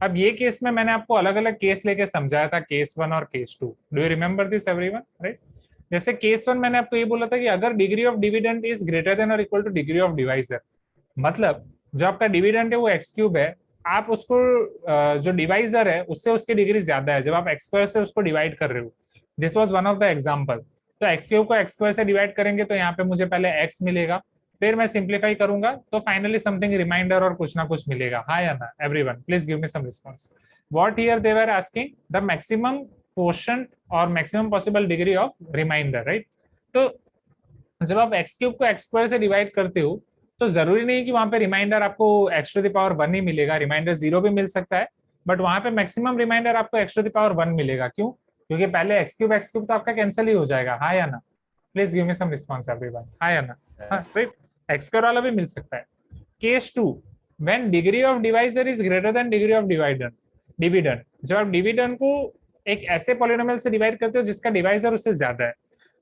अब ये केस में मैंने आपको अलग अलग केस लेके समझाया था, केस 1 और case 2. Do you remember this everyone? Right. जैसे केस 1 मैंने आपको ये बोला था कि अगर degree of dividend is greater than और equal to degree of divisor, मतलब जो आपका डिविडेंड है वो एक्स क्यूब है, आप उसको जो डिवाइजर है उससे उसकी डिग्री ज्यादा है जब आप एक्स स्क्वायर से उसको डिवाइड कर रहे हो. This was one of the example. तो एक्स क्यूब को एक्स स्क्वायर से डिवाइड करेंगे तो यहाँ पे मुझे पहले एक्स मिलेगा, फिर मैं सिंप्लीफाई करूंगा तो फाइनली समथिंग रिमाइंडर और कुछ ना कुछ मिलेगा. हाँ या ना everyone? Please give me some response. What here they were asking the maximum quotient और maximum possible degree of remainder, right? तो जब आप एक्स क्यूब को एक्स स्क्वायर से डिवाइड करते हो तो जरूरी नहीं कि वहां पे रिमाइंडर आपको एक्स टू द पावर 1 ही मिलेगा, रिमाइंडर 0 भी मिल सकता है, बट वहां पे मैक्सिमम रिमाइंडर आपको एक्स टू द पावर 1 मिलेगा. क्यों? क्योंकि पहले एक्स क्यूब तो आपका कैंसिल ही हो जाएगा. हाँ या ना? Please give me some response everyone. हाँ या ना? हाँ राइट. एक्स स्क्वायर वाला भी मिल सकता है. Case 2, when degree of divisor is greater then degree of dividend, जब आप डिविडेंड को एक ऐसे पॉलिनोमियल से डिवाइड करते हो जिसका डिवाइजर उससे ज्यादा है,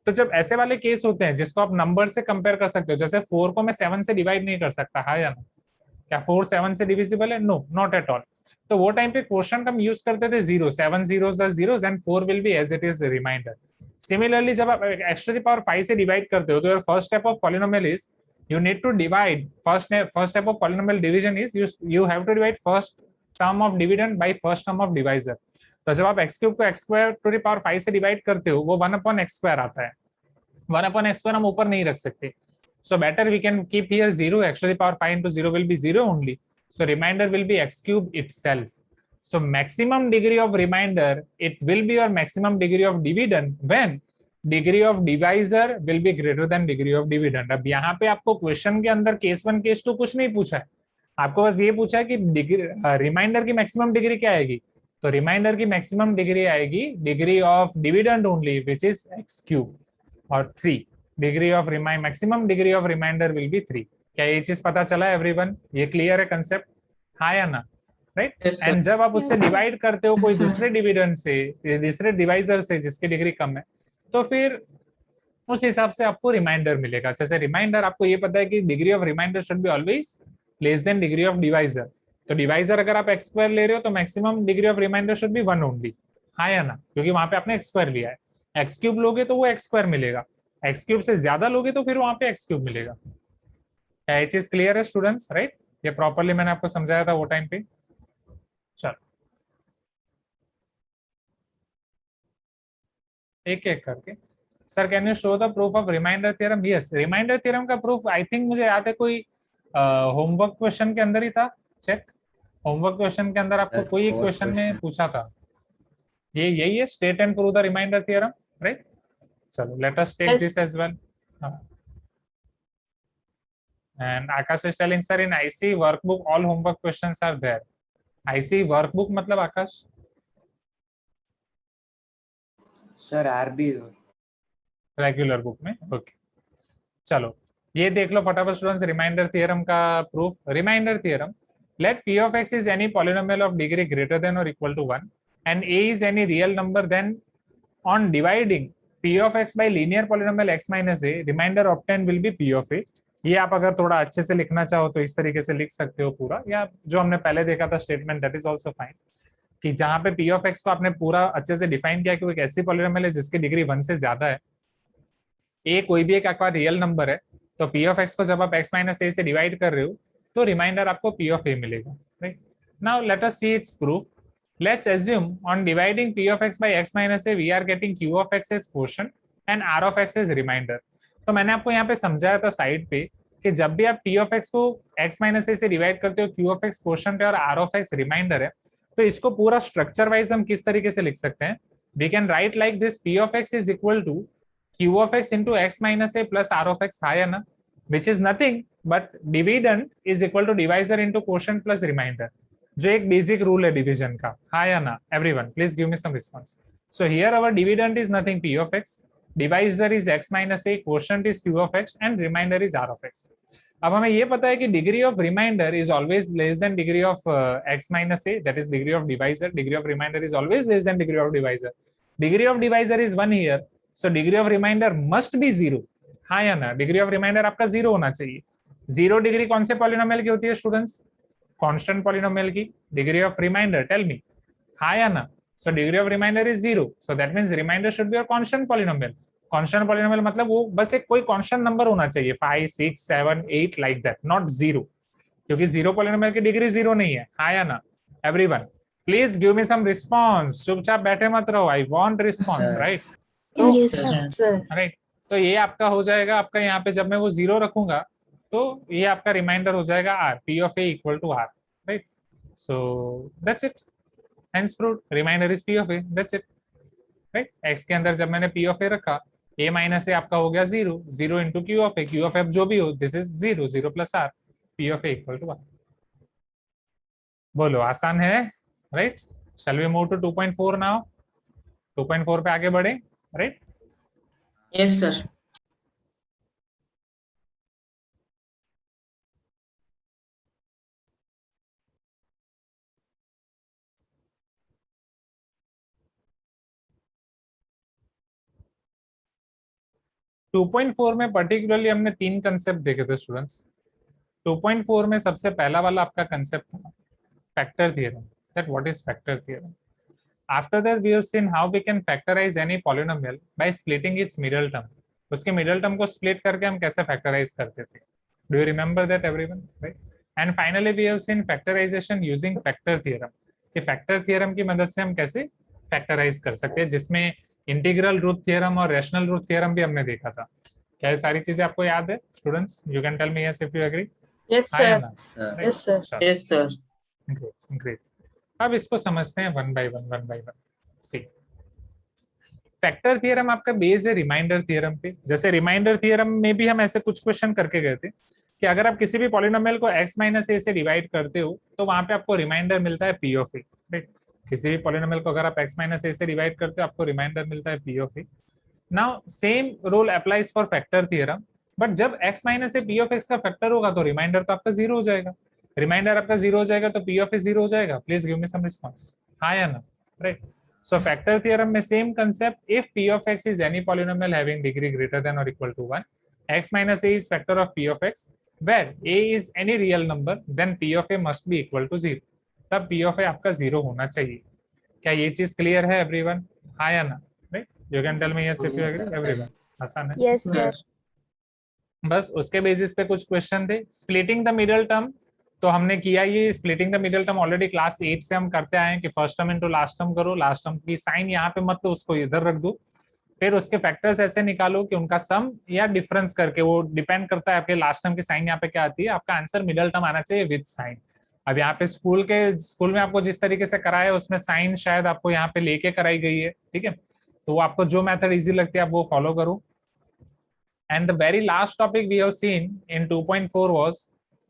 तो जब ऐसे वाले केस होते हैं जिसको आप नंबर से कंपेयर कर सकते हो, जैसे 4 को मैं 7 से डिवाइड नहीं कर सकता. हाँ या ना? क्या 4 7 से डिविजिबल है? No, not at all. तो वो टाइम पे क्वोशंट हम यूज करते थे 0, 7 zeros are zeros and 4 will be as it is the remainder. Similarly, जब आप x to the power 5 से डिवाइड करते हो तो your first step of polynomial is you need to divide. First step of polynomial division is you have to divide first term of dividend by first term of divisor. तो जब आप x cube को x square to the power 5 से divide करते हो वो 1/x square आता है. 1/x स्क्वायर हम ऊपर नहीं रख सकते. So better we can keep here 0. X to the power 5 into 0 will be 0 only. So remainder will be x cube itself. So maximum degree of remainder, it will be your maximum degree of dividend when degree of divisor will be greater than degree of dividend. अब यहाँ पे आपको question के अंदर case 1 case 2 कुछ नहीं पूछा है, आपको बस ये पूछा है कि रिमाइंडर की मैक्सिमम डिग्री क्या आएगी. तो रिमाइंडर की मैक्सिमम डिग्री आएगी degree of dividend only which is x cube और 3. Degree of maximum degree of remainder will be 3. क्या ये चीज पता चला एवरीवन? ये क्लियर है कंसेप्ट? हाँ या ना? राइट. एंड जब आप उससे डिवाइड करते हो कोई दूसरे डिविडेंड से, दूसरे डिवाइजर से जिसकी डिग्री कम है, तो फिर उस हिसाब से आपको रिमाइंडर मिलेगा. जैसे रिमाइंडर आपको ये पता है कि degree of remainder should be always less than degree of divisor. तो डिवाइजर अगर आप एक्स स्क्वायर ले रहे हो तो maximum degree of remainder should be 1 only. हाँ या ना? क्योंकि वहां पे आपने एक्स स्क्वायर लिया है. एक्स क्यूब लोगे तो वो एक्स स्क्वायर मिलेगा, एक्स क्यूब से ज्यादा लोगे तो फिर वहां पे एक्स क्यूब मिलेगा. क्या ये चीज क्लियर है स्टूडेंट्स? राइट. ये प्रॉपरली मैंने आपको समझाया था वो टाइम पे. चलो एक एक करके. Sir can you show the proof of remainder theorem? Yes, remainder theorem का प्रूफ आई थिंक मुझे याद है कोई होमवर्क क्वेश्चन के अंदर ही था. चेक. होमवर्क क्वेश्चन के अंदर आपको कोई एक क्वेश्चन में पूछा था. ये यही है, state and prove the remainder theorem, right? चलो let us take Yes. This as well. And Akash is telling, sir, in IC workbook all homework questions are there. IC workbook मतलब आकाश? सर RB रेगुलर बुक में, okay. चलो ये देख लो फटाफट स्टूडेंट्स, रिमाइंडर थ्योरम का proof. Remainder theorem, let p of x is any polynomial of degree greater than or equal to 1 and a is any real number, then on dividing p of x by linear polynomial x minus a, remainder obtained will be p of a. ये आप अगर थोड़ा अच्छे से लिखना चाहो तो इस तरीके से लिख सकते हो पूरा, या जो हमने पहले देखा था statement, that is also fine. कि जहां पे p of x को आपने पूरा अच्छे से डिफाइन किया कि वो एक ऐसी पॉलिनोमियल है जिसकी डिग्री 1 से ज्यादा है, a कोई भी एक आपका रियल नंबर है, तो p of x को जब आप x माइनस a से डिवाइड कर रहे हो तो रिमाइंडर आपको p of a मिलेगा, right? Now let us see it's proof. Let's assume on dividing p of x by x minus a we are getting q of x as quotient and r of x as remainder. तो मैंने आपको यहाँ पे समझाया था side पे कि जब भी आप p of x को x minus a से डिवाइड करते हो, q of x quotient है और r of x रिमाइंडर है, तो इसको पूरा स्ट्रक्चर वाइज हम किस तरीके से लिख सकते हैं? We can write like this, p of x is equal to q of x into x minus a plus r of x, है ना? Which is nothing but dividend is equal to divisor into quotient plus remainder, जो एक basic rule है division का, हाँ या ना? Everyone please give me some response. So here our dividend is nothing p of x, divisor is x minus a, quotient is q of x and remainder is r of x. अब हमें ये पता है कि degree of remainder is always less than degree of x minus a, that is degree of divisor. Degree of remainder is always less than degree of divisor. Degree of divisor is 1 here, so degree of remainder must be 0, हाँ या ना? Degree of reminder आपका 0 होना चाहिए. 0 degree कौन से polynomial की होती है स्टूडेंट्स? कांस्टेंट पॉलिनोमियल की. Degree of remainder, tell me, हाँ या ना? So degree of remainder is 0, so that means remainder should be your constant polynomial. Constant polynomial मतलब वो बस एक कोई कांस्टेंट नंबर होना चाहिए, 5 6 7 8 लाइक दैट, नॉट 0, क्योंकि 0 पॉलिनोमियल की डिग्री 0 नहीं है, हाँ या ना? Everyone please give me some response, चुपचाप बैठे मत रहो, I want response, right? Yes, sir. Right, तो ये आपका हो जाएगा, आपका यहाँ पे जब मैं वो 0 रखूंगा तो ये आपका रिमाइंडर हो जाएगा r, p of a equal to r, right? So that's it, hence proved, remainder is p of a, that's it, right? x के अंदर जब मैंने p of a रखा, a माइनस a आपका हो गया 0, 0 into q of a, q of a जो भी हो, this is 0, 0 plus r, p of a equal to r. बोलो आसान है, right? Shall we move to 2.4 now? 2.4 पे आगे बढ़े, राइट? Yes, sir. टू 2.4 में पर्टिकुलरली हमने 3 कंसेप्ट देखे थे स्टूडेंट्स. 2.4 में सबसे पहला वाला आपका कंसेप्ट था factor theorem. That what is factor theorem? After that we have seen how we can factorise any polynomial by splitting its middle term. उसके मिडल टर्म को स्प्लिट करके हम कैसे फैक्टराइज करते थे. Do you remember that everyone, right? And finally we have seen factorisation using factor theorem, कि factor theorem की मदद से हम कैसे फैक्टराइज कर सकते हैं, जिसमें इंटीग्रल रूट थ्योरम और रैशनल रूट थ्योरम भी हमने देखा था. क्या ये सारी चीजें आपको याद है students? You can tell me yes if you agree. Yes, हाँ या sir. ना? Yes, sir. Yes, sir. Great great. अब इसको समझते हैं one by one. See, factor theorem आपका बेस है रिमाइंडर थ्योरम पे. जैसे रिमाइंडर थ्योरम में भी हम ऐसे कुछ क्वेश्चन करके गए थे कि अगर आप किसी भी पॉलिनोमियल को x माइनस a से डिवाइड करते हो तो वहां पे आपको रिमाइंडर मिलता है p ऑफ a, राइट? किसी भी पॉलिनोमियल को अगर आप x माइनस a से डिवाइड करते हो आपको रिमाइंडर मिलता है p of a. Now same rule applies for factor theorem, but जब x minus a p of x का फैक्टर होगा तो रिमाइंडर तो आपका 0 हो जाएगा. रिमाइंडर आपका 0 हो जाएगा तो p ऑफ a 0 हो जाएगा. Please give me some response, हाँ या ना? राइट. So factor theorem में same concept, if p of x is any polynomial having degree greater than or equal to 1, x minus a is factor of p of x, where a is any real number, then p of a must be equal to 0. तब p of a आपका 0 होना चाहिए. क्या ये चीज clear है everyone, हाँ या ना? Right, you can tell me yes if you agree everyone. आसान है. Yes, sir. बस उसके बेसिस पे कुछ क्वेश्चन थे. स्प्लिटिंग द मिडल टर्म तो हमने किया, ये splitting the middle term already class 8 से हम करते आए हैं कि first term into last term करो, लास्ट टर्म की साइन यहाँ पे मत लो, उसको इधर रख दो, फिर उसके फैक्टर्स ऐसे निकालो कि उनका सम या डिफरेंस करके, वो डिपेंड करता है आपके लास्ट टर्म की साइन यहाँ पे क्या आती है, आपका आंसर मिडल टर्म आना चाहिए विद साइन. अब यहाँ पे स्कूल में आपको जिस तरीके से कराया है उसमें साइन शायद आपको यहाँ पे लेके कराई गई है, ठीक है, तो वो आपको जो मेथड इजी लगती है आप वो फॉलो करो। And the very last topic we have seen in 2.4 was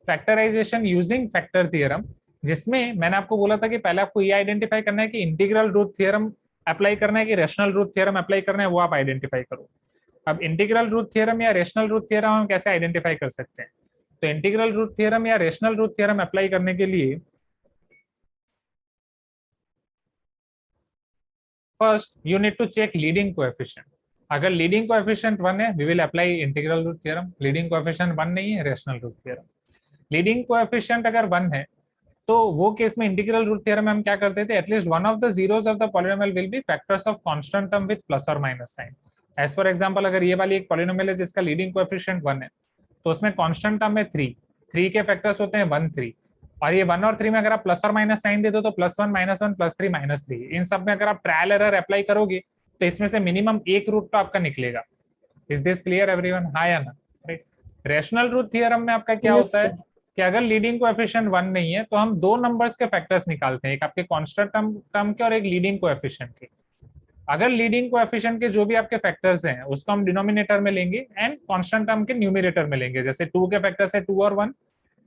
factorisation using factor theorem, जिसमें मैंने आपको बोला था कि पहले आपको ये आइडेंटिफाई करना है कि इंटीग्रल रूट थ्योरम अप्लाई करना है कि रेशनल रूट थ्योरम अप्लाई करना है, वो आप आइडेंटिफाई करो। अब इंटीग्रल रूट थ्योरम या रेशनल रूट थ्योरम हम कैसे आइडेंटिफाई कर सकते हैं? तो इंटीग्रल रूट थ्योरम या रेशनल रूट थ्योरम अप्लाई करने के लिए first you need to check leading coefficient. अगर लीडिंग कोएफिशिएंट 1 है we will apply integral root theorem, leading coefficient 1 नहीं है rational root theorem. Leading coefficient अगर 1 है तो वो केस में इंटीग्रल रूट थ्योरम में हम क्या करते थे, at least one of the zeros of the polynomial will be factors of constant term with plus और minus sign. As for example अगर ये वाली एक पॉलिनोमियल है जिसका लीडिंग कोएफिशिएंट 1 है तो उसमें कांस्टेंट टर्म में 3 के फैक्टर्स होते हैं 1 3, और ये 1 और 3 में अगर आप प्लस और माइनस साइन दे दो तो +1 -1 +3 -3, इन सब में अगर आप ट्रायल एरर अप्लाई करोगे तो इसमें से मिनिमम एक रूट तो आपका निकलेगा। Is this clear everyone? हाँ या ना? राइट। रेशनल रूट थ्योरम में आपका क्या होता है कि अगर लीडिंग कोएफिशिएंट 1 नहीं है तो हम दो नंबर्स के फैक्टर्स निकालते हैं, एक आपके कांस्टेंट टर्म के और एक लीडिंग कोएफिशिएंट के। अगर लीडिंग कोएफिशिएंट के जो भी आपके फैक्टर्स हैं उसको हम डिनोमिनेटर में लेंगे एंड कांस्टेंट टर्म के न्यूमरेटर में लेंगे। जैसे 2 के फैक्टर्स है 2 और 1,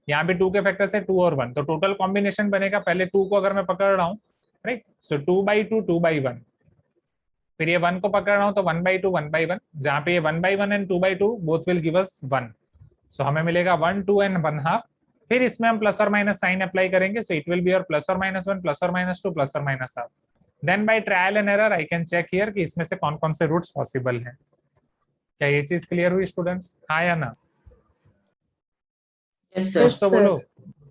यहाँ पे 2 के फैक्टर्स है 2 और 1, तो टोटल कॉम्बिनेशन बनेगा, पहले 2 को अगर मैं पकड़ रहा हूँ, राइट, सो 2/2 2/1, फिर ये 1 को पकड़ रहा हूँ तो 1/2 1/1, जहाँ पे ये 1/1 and 2/2 both will give us 1, सो हमें मिलेगा 1 2 एंड 1/2। फिर इसमें हम प्लस और माइनस साइन अप्लाई करेंगे, so it will be your +or-1 +or-2 +or-1/2। Then by trial and error I can check here कि इसमें से कौन कौन से रूट्स पॉसिबल हैं। क्या ये चीज क्लियर हुई स्टूडेंट्स? हाँ या ना? Yes, कुछ sir. तो बोलो,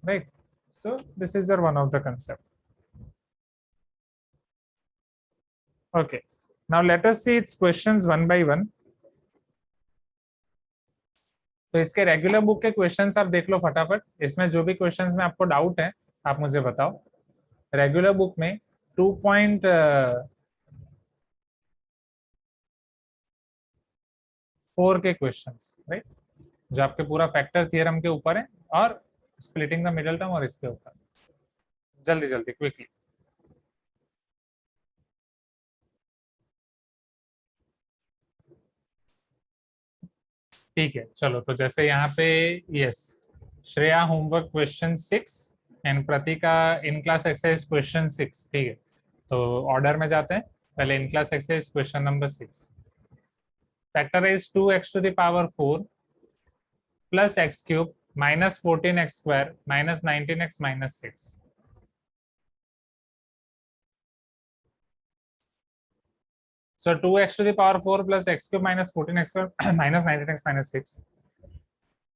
right. So this is your one of the concept. Okay, now let us see it's questions one by one. तो इसके रेगुलर बुक के क्वेश्चंस आप देख लो फटाफट, इसमें जो भी क्वेश्चंस में आपको डाउट है आप मुझे बताओ। रेगुलर बुक में 2.4 के क्वेश्चंस, राइट, जो आपके पूरा फैक्टर थ्योरम के ऊपर है और स्प्लिटिंग द मिडिल टर्म और इसके ऊपर। जल्दी जल्दी क्विकली। ठीक है, चलो, तो जैसे यहाँ पे yes, Shreya homework question 6 and Pratika in class exercise question 6, ठीक है, तो ऑर्डर में जाते हैं। पहले in class exercise question number 6, factorise 2x to the power 4 plus x cube minus 14x square minus 19x minus 6। So 2x to the power 4 plus x cube minus 14x square minus 19x minus 6।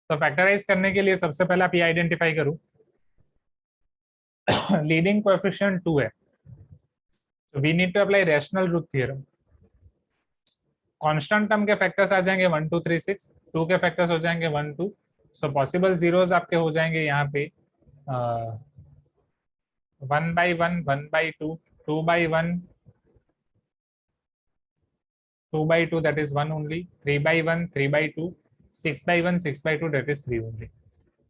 तो factorise करने के लिए सबसे पहले आप ये identify करो leading coefficient 2 है, तो we need to apply rational root theorem. Constant term के फैक्टर्स आ जाएंगे 1 2 3 6, 2 के फैक्टर्स हो जाएंगे 1 2, सो पॉसिबल जीरोस आपके हो जाएंगे यहाँ पे 1/1 1/2 2/1 2/2 that is 1 only, 3/1 3/2 6/1 6/2 that is 3 only।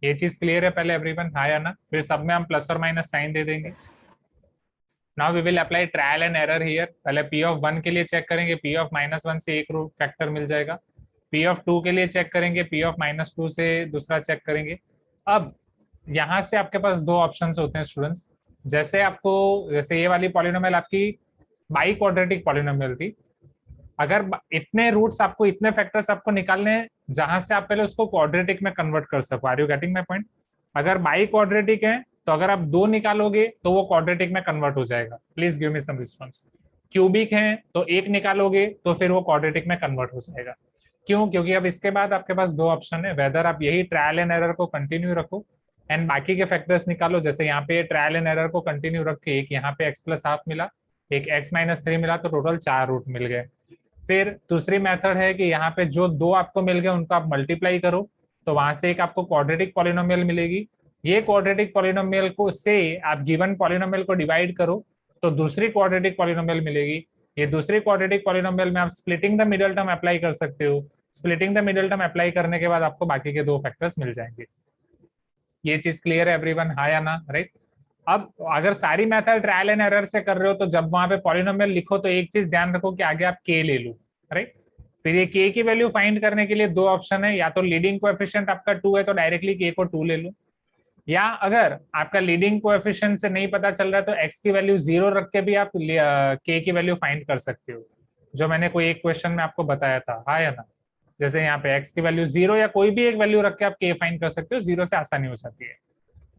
ये चीज क्लियर है पहले एवरीवन? हाँ या ना? फिर सब में हम प्लस और माइनस साइन दे देंगे। Now we will apply trial and error here. पहले p ऑफ 1 के लिए चेक करेंगे, p ऑफ -1 से एक रूट फैक्टर मिल जाएगा, p ऑफ 2 के लिए चेक करेंगे, p ऑफ -2 से दूसरा चेक करेंगे। अब यहाँ से आपके पास दो ऑप्शंस होते हैं स्टूडेंट्स, जैसे ये वाली पॉलिनोमियल आपकी बाई क्वाड्रेटिक पॉलिनोमियल थी, अगर इतने रूट्स आपको, इतने फैक्टर्स आपको निकालने हैं जहां से आप पहले उसको क्वाड्रेटिक में कन्वर्ट कर सको। Are you getting my point? अगर बाई क्वाड्रेटिक है तो अगर आप दो निकालोगे तो वो क्वाड्रेटिक में कन्वर्ट हो जाएगा। Please give me some response. Cubic है तो एक निकालोगे तो फिर वो क्वाड्रेटिक में कन्वर्ट हो जाएगा। क्यों? क्योंकि अब इसके बाद आपके पास दो ऑप्शन है, वेदर आप यही ट्रायल एंड एरर को कंटिन्यू रखो एंड बाकी के फैक्टर्स निकालो। जैसे यहाँ पे ट्रायल एंड एरर को कंटिन्यू रख के एक यहाँ पे x+1/2 मिला, एक x-3 मिला, तो टोटल 4 रूट मिल गए। फिर दूसरी मेथड है कि यहाँ पे जो दो आपको मिल गए उनको आप मल्टीप्लाई करो, तो वहां से एक आपको क्वाड्रेटिक पॉलिनोमियल मिलेगी। ये क्वाड्रेटिक पॉलिनोमियल को से आप गिवन पॉलिनोमियल को डिवाइड करो तो दूसरी क्वाड्रेटिक पॉलिनोमियल मिलेगी। ये दूसरी क्वाड्रेटिक पॉलिनोमियल में आप splitting the middle term apply कर सकते हो। Splitting the middle term apply करने के बाद आपको बाकी के दो फैक्टर्स मिल जाएंगे। ये चीज क्लियर है एवरीवन, हाँ या ना, राइट? अब अगर सारी मेथड ट्रायल एंड एरर से कर रहे हो तो जब वहां पे पॉलिनोमियल लिखो तो एक चीज ध्यान रखो कि आगे आप के ले लो, राइट? फिर ये के की वैल्यू फाइंड करने के लिए दो ऑप्शन है, या तो लीडिंग कोएफिशिएंट आपका 2 है तो डायरेक्टली के को 2 ले लो, या अगर आपका लीडिंग कोएफिशिएंट से नहीं पता चल रहा है तो एक्स की वैल्यू 0 रख के भी आप के की वैल्यू फाइंड कर सकते हो, जो मैंने कोई एक क्वेश्चन में आपको बताया था, हाँ या ना? जैसे यहाँ पे एक्स की वैल्यू 0 या कोई भी एक वैल्यू रख के आप के फाइंड कर सकते हो, 0 से आसानी हो जाती है,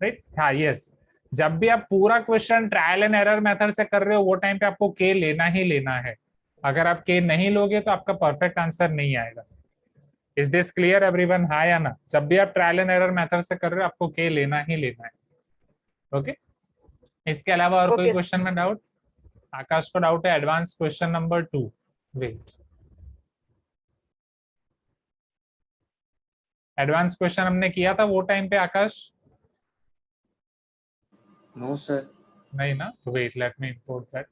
राइट? हाँ, यस। जब भी आप पूरा question trial and error method से कर रहे हो वो टाइम पे आपको के लेना ही लेना है। अगर आप के नहीं लोगे तो आपका परफेक्ट आंसर नहीं आएगा। इज दिस क्लियर एवरीवन, हाँ या ना? जब भी आप ट्रायल एंड एरर मेथड से कर रहे हो आपको के लेना ही लेना है। ओके, इसके अलावा और कोई Okay, क्वेश्चन में डाउट? आकाश को डाउट है advance question number 2। Wait, advance question हमने किया था वो टाइम पे आकाश? no sir. नहीं ना, तो wait, let me import that.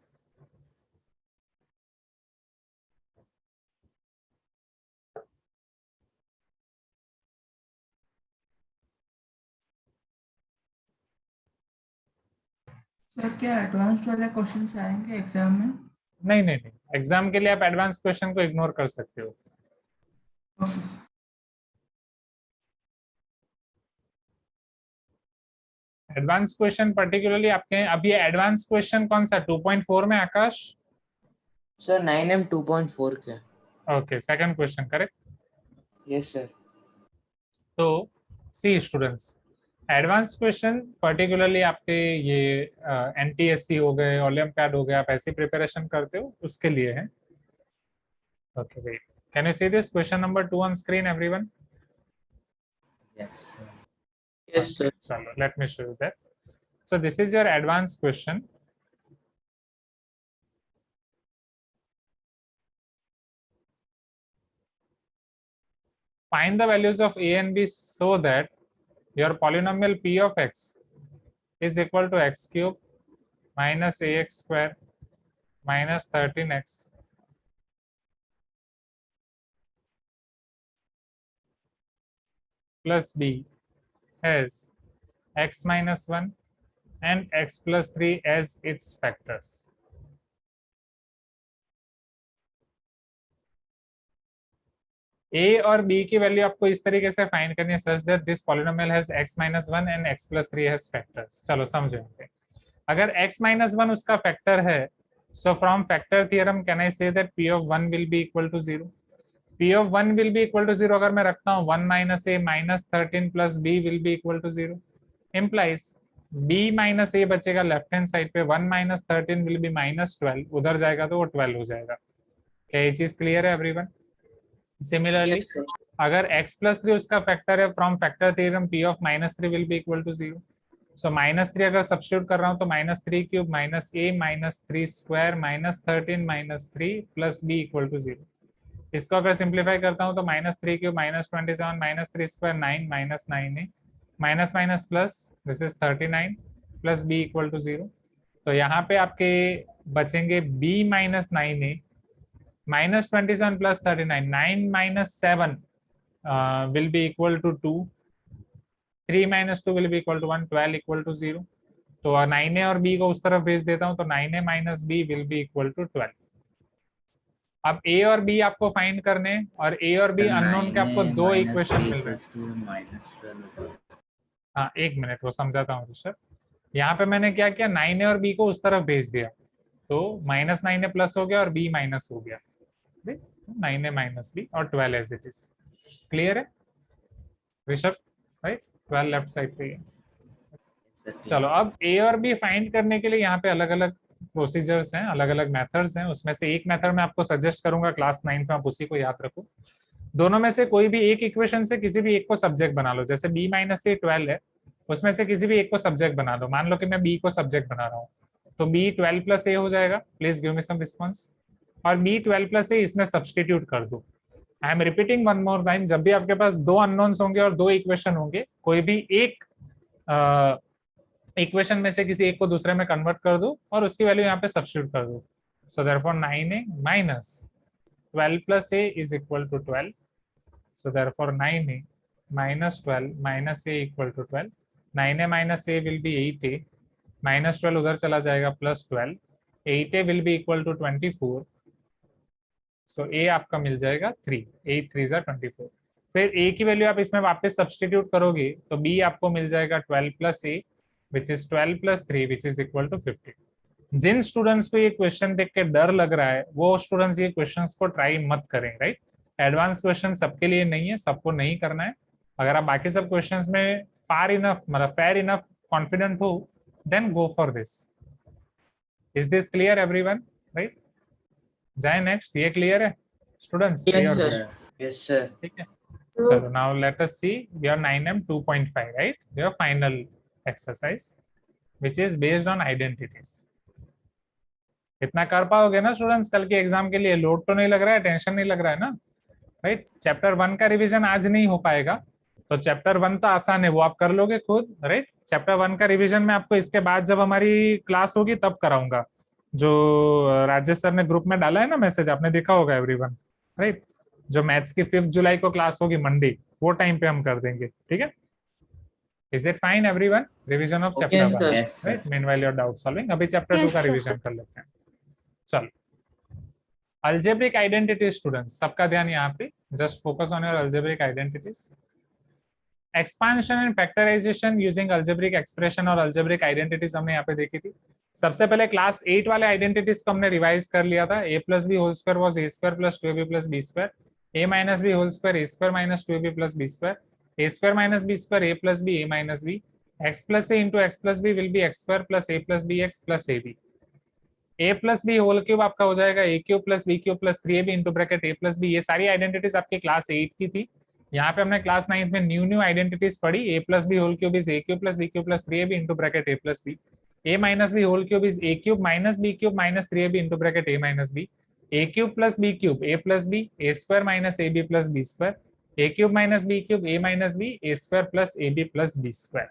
Sir क्या एडवांस्ड वाले क्वेश्चंस आएंगे एग्जाम में? नहीं नहीं नहीं, एग्जाम के लिए आप एडवांस क्वेश्चन को इग्नोर कर सकते हो। Okay sir. Advance question particularly आपके अभी एडवांस क्वेश्चन कौन सा 2.4 में आकाश? Sir 9M 2.4 के. Okay, second question correct. Yes sir. तो सी स्टूडेंट्स, एडवांस क्वेश्चन पर्टिकुलरली आपके ये एनटीएससी हो गए, ओलंपियाड हो गए, आप ऐसी प्रिपरेशन करते हो उसके लिए है। Okay wait, can you see this question number 2 on screen everyone? Yes sir. Yes sir. चलो let me show you that. So this is your advance question. Find the values of a and b so that your polynomial p of x is equal to x cube minus ax square minus 13x plus b has x minus 1 and x plus 3 as its factors. a और b की value आपको इस तरीके से find करनी है such that this polynomial has x minus 1 and x plus 3 has factors। चलो समझेंगे। अगर x minus 1 उसका फैक्टर है, so from factor theorem can I say that p of 1 will be equal to 0? p of 1 will be equal to 0 अगर मैं रखता हूँ 1 minus a minus 13 plus b will be equal to 0 implies b minus a बचेगा left hand side पे, 1 minus 13 will be minus 12, उधर जाएगा तो वो 12 हो जाएगा। क्या ये चीज क्लियर है एवरीवन? Similarly Yes sir. अगर x plus 3 उसका फैक्टर है, from factor theorem p of minus 3 will be equal to 0। सो माइनस 3 अगर सब्स्टिट्यूट कर रहा हूँ तो minus 3 cube minus a minus 3 square minus 13 minus 3 plus b equal to 0। इसको अगर सिंप्लीफाई करता हूँ तो minus 3 cube minus 27 minus 3 square 9 minus 9a minus minus plus this is 39 plus b equal to 0। तो यहाँ पे आपके बचेंगे b minus 9a minus 27 plus 39, 9 minus 7 will be equal to 2, 3 minus 2 will be equal to 1, 12 equal to 0। तो 9a और b को उस तरफ भेज देता हूँ तो 9a minus b will be equal to 12। अब a और b आपको फाइंड करने और a और b अननोन के आपको दो इक्वेशन मिल रहे हैं। हाँ एक मिनट, वो समझाता हूँ ऋषभ। यहाँ पे मैंने क्या किया, 9a और b को उस तरफ भेज दिया तो माइनस 9a प्लस हो गया और b माइनस हो गया, 9a माइनस b और 12 एज इट इज। क्लियर है ऋषभ? राइट, 12 लेफ्ट साइड पे है। चलो अब a और b फाइंड करने के लिए यहाँ पे अलग अलग प्रोसीजर्स हैं, अलग अलग मेथड्स हैं। उसमें से एक मेथड मैं आपको सजेस्ट करूंगा क्लास 9 में, आप उसी को याद रखो। दोनों में से कोई भी एक इक्वेशन से किसी भी एक को सब्जेक्ट बना लो। जैसे b माइनस c 12 है, उसमें से किसी भी एक को सब्जेक्ट बना लो। मान लो कि मैं b को सब्जेक्ट बना रहा हूँ तो b 12 प्लस a हो जाएगा। प्लीज गिव मी सम रिस्पॉन्स। और b 12 प्लस a इसमें सब्सटीट्यूट कर दो। I am repeating one more time, जब भी आपके पास दो अननोन्स होंगे और दो इक्वेशन होंगे, कोई भी एक इक्वेशन में से किसी एक को दूसरे में कन्वर्ट कर दो और उसकी वैल्यू यहाँ पे सब्स्टिट्यूट कर दो। So therefore 9a minus 12 plus a is equal to 12। So therefore 9a minus 12 minus a equal to 12। 9a minus a will be 8a, minus 12 उधर चला जाएगा plus 12, 8a will be equal to 24, so a आपका मिल जाएगा 3, 8 3 are 24. फिर a की value आप इसमें वापस सब्सटीट्यूट करोगे तो b आपको मिल जाएगा 12 plus a which is 12 plus 3 which is equal to 50. जिन स्टूडेंट्स को ये क्वेश्चन देख के डर लग रहा है वो स्टूडेंट्स ये क्वेश्चंस को ट्राई मत करें, राइट? एडवांस क्वेश्चन सबके लिए नहीं है, सबको नहीं करना है. अगर आप बाकी सब क्वेश्चंस में फेयर इनफ कॉन्फिडेंट हो then go for this. Is this clear everyone, right? जाए नेक्स्ट. ये क्लियर है students? Yes, sir. Yes, sir. ठीक है. चलो now let us see your 9M 2.5, राइट? Your final exercise which is based on identities. इतना कर पाओगे ना स्टूडेंट्स कल के एग्जाम के लिए? लोड तो नहीं लग रहा है, टेंशन नहीं लग रहा है ना, राइट? चैप्टर 1 का रिवीजन आज नहीं हो पाएगा तो चैप्टर 1 तो आसान है, वो आप कर लोगे खुद, राइट? चैप्टर 1 का रिवीजन मैं आपको इसके बाद जब हमारी क्लास होगी तब कराऊंगा. जो राजेश सर ने ग्रुप में डाला है ना मैसेज, आपने देखा होगा एवरीवन, राइट? जो मैथ्स की 5 जुलाई को क्लास होगी मंडे, वो टाइम पे हम कर देंगे. ठीक है? Is it fine everyone? Revision of chapter 1, right? Meanwhile your doubt solving. अभी चैप्टर 2 का रिवीजन कर लेते हैं. चलो, अल्जेब्रिक आइडेंटिटी स्टूडेंट्स, सबका ध्यान यहाँ पे. Just focus on your algebraic identities. Expansion and factorisation using algebraic expression और अल्जेब्रिक आइडेंटिटीज हमने यहाँ पे देखी थी. सबसे पहले क्लास 8 वाले आइडेंटिटीज को हमने रिवाइज कर लिया था. a plus b whole square was a square plus 2ab plus b square, a minus b whole square a square minus 2ab plus b square, a square minus b square a plus b a minus b, x plus a into x plus b will be x square plus a plus b x plus ab. a plus b whole cube आपका हो जाएगा a cube plus b cube plus 3ab into bracket a plus b. ये सारी identities आपकी class 8 की थी. यहाँ पे हमने क्लास 9 में न्यू आइडेंटिटीज पढ़ी. a plus b whole cube is a cube plus b cube plus 3ab into bracket a plus b. a minus b whole cube is a cube minus b cube minus 3ab into bracket a minus b. a cube plus b cube a plus b a square minus ab plus b square, a cube minus b cube a minus b a square plus ab plus b square.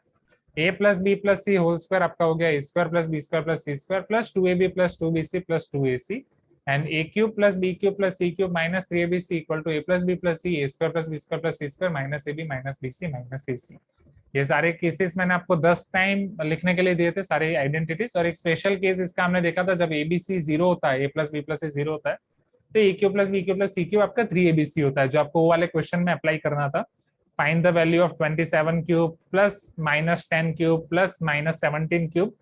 a plus b plus c whole square आपका हो गया a square plus b square plus c square plus 2ab plus 2bc plus 2ac and a cube plus b cube plus c cube minus 3abc equal to a plus b plus c a square plus b square plus c square minus ab minus bc minus ac. ये सारे cases मैंने आपको 10 time लिखने के लिए दिए थे, सारे आइडेंटिटीज. और एक स्पेशल केस इसका हमने देखा था जब abc 0 होता है, a plus b plus c 0 होता है तो a cube plus b cube plus c cube आपका 3abc होता है, जो आपको वो वाले क्वेश्चन में अप्लाई करना था. Find the value of 27 cube plus minus 10 cube plus minus 17 cube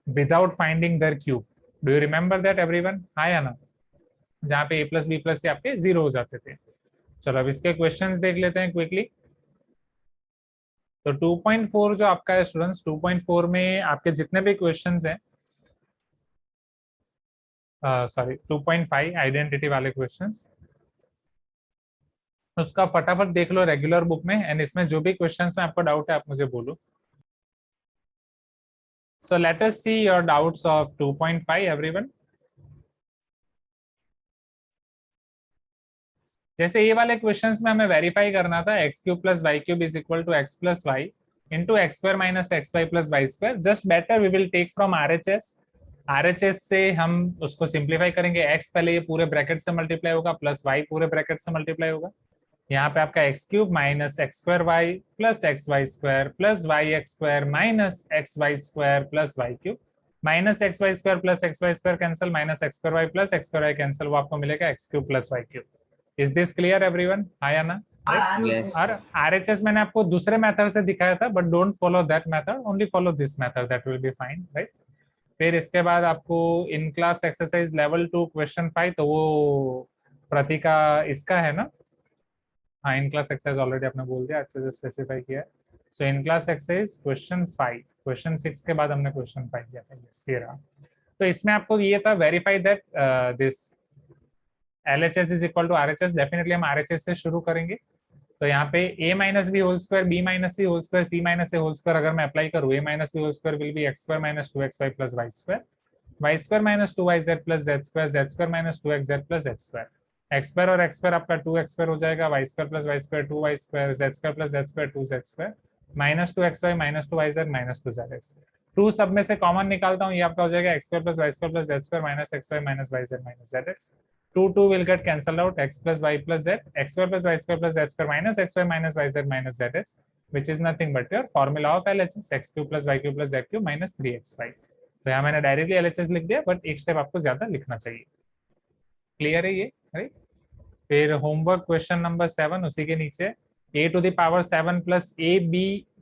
without finding their cube. Do you remember that everyone? हाँ या ना? जहाँ पे a plus b plus से आपके 0 हो जाते थे. चलो अब इसके क्वेश्चंस देख लेते हैं क्विकली. तो 2.4 जो आपका है स्टूडेंट्स, 2.4 में आपके जितने भी क्वेश्चंस हैं, सॉरी 2.5 आइडेंटिटी वाले क्वेश्चंस, उसका फटाफट देख लो रेगुलर बुक में. एंड इसमें जो भी क्वेश्चंस में आपको डाउट है आप मुझे बोलो. सो let us see your doubts of 2.5 everyone. जैसे ये वाले क्वेश्चंस में हमें वेरीफाई करना था x cube plus y cube is equal to x plus y into x square minus x y plus y square. Just better we will take from RHS से हम उसको सिंप्लीफाई करेंगे. x पहले ये पूरे ब्रैकेट से मल्टीप्लाई होगा plus y पूरे ब्रैकेट से मल्टीप्लाई होगा. यहाँ पे आपका x cube minus x square y plus x y square plus y x square minus x y square plus y cube minus x y square plus x y square cancel minus x square y plus x square y cancel, वो आपको मिलेगा x cube plus y cube. Is this clear everyone? हाँ या ना? और RHS मैंने आपको दूसरे मेथड से दिखाया था but don't follow that method, only follow this method, that will be fine, right? फिर इसके बाद आपको इन क्लास एक्सरसाइज लेवल 2 क्वेश्चन 5, तो वो प्रतिका इसका है ना? हाँ, इन क्लास एक्सरसाइज ऑलरेडी आपने बोल दिया, अच्छे से स्पेसिफाई किया है. So in class exercise question 5, question 6 के बाद हमने क्वेश्चन 5 किया था. यस, ये रहा. तो इसमें आपको ये था verify that this LHS is equal to RHS. Definitely हम RHS से शुरू करेंगे. तो यहाँ पे a minus b whole square b minus c whole square c minus a whole square अगर मैं अप्लाई करूँ, a minus b whole square will be x square minus 2xy plus y square, y square minus 2yz plus z square minus 2xz plus z square. X square और x square आपका 2x square हो जाएगा, y square plus y square 2y square, z square plus z square 2z square minus 2xy minus 2yz minus 2zx. 2 सब में से common निकालता हूँ, ये आपका हो जाएगा x square plus y square plus z square minus xy minus yz minus zx. 2 will get cancelled out, x plus y plus z, x square plus y square plus z square minus xy minus yz minus zx which is nothing but your formula of LHS, x cube plus y cube plus z cube minus 3xy. तो यहाँ मैंने directly LHS लिख दिया, but एक step आपको ज्यादा लिखना चाहिए. क्लियर है ये, राइट? फिर होमवर्क क्वेश्चन नंबर 7, उसी के नीचे a to the power 7 plus ab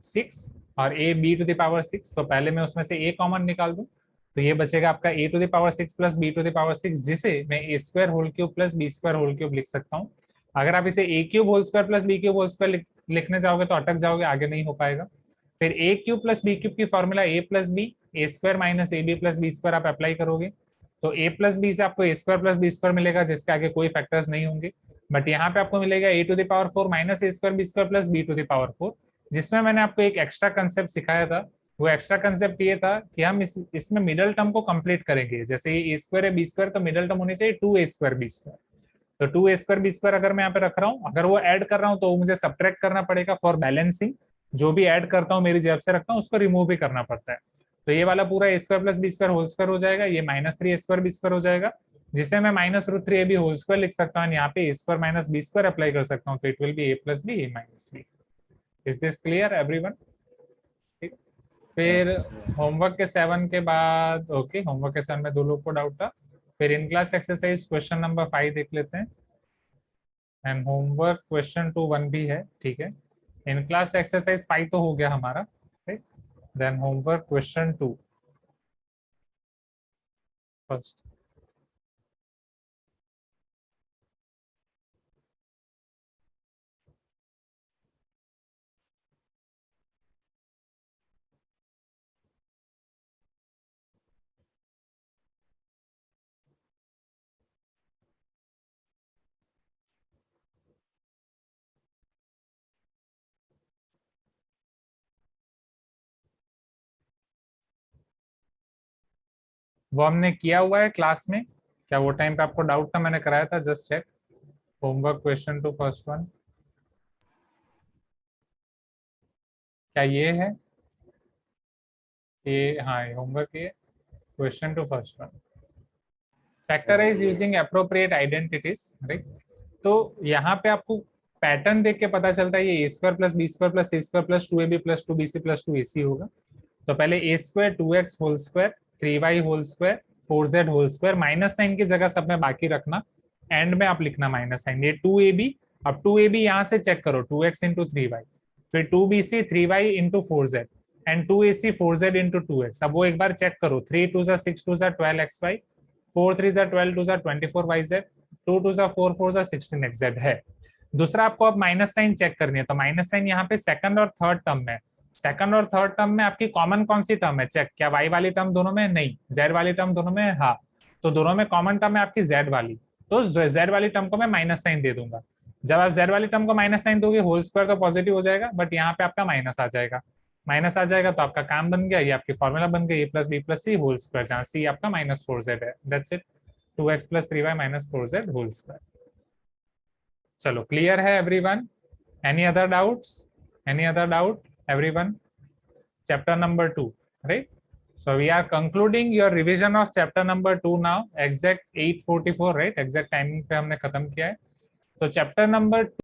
6 और ab to the power 6. तो पहले मैं उसमें से a कॉमन निकाल दूं, तो ये बचेगा आपका a to the power 6 plus b to the power 6, जिसे मैं a square whole cube plus b square whole cube लिख सकता हूँ. अगर आप इसे a cube whole square plus b cube whole square लिखने जाओगे तो अटक जाओगे, आगे नहीं हो पाएगा. फिर a cube plus b cube की formula a plus b, a square minus ab plus b square आप अप्लाई करोगे तो a प्लस b से आपको a square plus b square मिलेगा, जिसके आगे कोई फैक्टर्स नहीं होंगे. बट यहाँ पे आपको मिलेगा a to the power 4 minus a square b square plus b to the power 4, जिसमें मैंने आपको एक एक्स्ट्रा कंसेप्ट सिखाया था. वो एक्स्ट्रा कंसेप्ट ये था कि हम इसमें मिडल टर्म को कंप्लीट करेंगे. जैसे ये a स्क्वायर है b स्क्वायर, तो मिडल टर्म होनी चाहिए 2a स्क्वायर b स्क्वायर. तो 2a स्क्वायर b स्क्वायर अगर मैं यहाँ पे रख रहा हूँ, अगर वो ऐड कर रहा हूँ तो मुझे सब्ट्रैक्ट करना पड़ेगा फॉर बैलेंसिंग. जो भी ऐड करता हूँ मेरी जेब से रखता हूँ, उसको रिमूव भी करना पड़ता है. तो ये वाला पूरा a square plus b square whole square हो जाएगा, ये minus 3a square b square हो जाएगा, जिसे मैं minus root 3ab whole square लिख सकता हूँ. यहाँ पे a square minus b square apply कर सकता हूँ, तो it will B a plus b a minus b. Is this clear everyone? ठीक. फिर होमवर्क के 7 के बाद, ओके, होमवर्क के 7 में 2 लोग को डाउट था. फिर इन क्लास एक्सरसाइज क्वेश्चन नंबर 5 देख लेते हैं, एंड होमवर्क क्वेश्चन 2 1 भी है. ठीक है, इन क्लास एक्सरसाइज 5 तो हो गया हमारा. Then homework question 2 first. वो हमने किया हुआ है क्लास में क्या? वो टाइम पे आपको डाउट था, मैंने कराया था, just check. Homework question 2 first one, क्या ये है? ये, हाँ, ये होमवर्क ये question 2 first one. Factorise using appropriate identities, right? तो यहाँ पे आपको पैटर्न देख के पता चलता है ये a square plus b square plus c square plus 2ab plus 2bc plus 2ac होगा. तो पहले a square 2x whole square 3y whole square 4z whole square, minus sign की जगह सब में बाकी रखना, एंड में आप लिखना माइनस साइन. ये 2ab, अब 2ab यहाँ से चेक करो, 2x इंटू 3y, फिर 2bc 3y into 4z and 2ac 4z into 2x. अब वो एक बार चेक करो, 3 2 6 2 12xy, 4 3 12 2 24yz, 2 2 4 4 16xz है. दूसरा आपको अब माइनस साइन चेक करनी है, तो माइनस साइन यहाँ पे सेकंड और थर्ड टर्म में. सेकंड और थर्ड टर्म में आपकी कॉमन कौन सी टर्म है? चेक. क्या y वाली टर्म दोनों में? नहीं. z वाली टर्म दोनों में? हाँ. तो दोनों में कॉमन टर्म है आपकी z वाली, तो z वाली टर्म को मैं माइनस साइन दे दूंगा. जब आप z वाली टर्म को माइनस साइन दोगे, होल स्क्वायर तो पॉजिटिव हो जाएगा, बट यहाँ पे आपका माइनस आ जाएगा. माइनस आ जाएगा तो आपका काम बन गया, ये आपकी फॉर्मूला बन गई, a plus b plus c whole square, जहाँ c आपका माइनस 4z है. That's it. 2x plus 3y minus 4z whole square. चलो, क्लियर है everyone? Any other doubts? Any other doubt everyone? Chapter number 2, right? So we are concluding your revision of chapter number 2 now. Exact 8:44, right? Exact timing पे हमने खत्म किया है. तो chapter number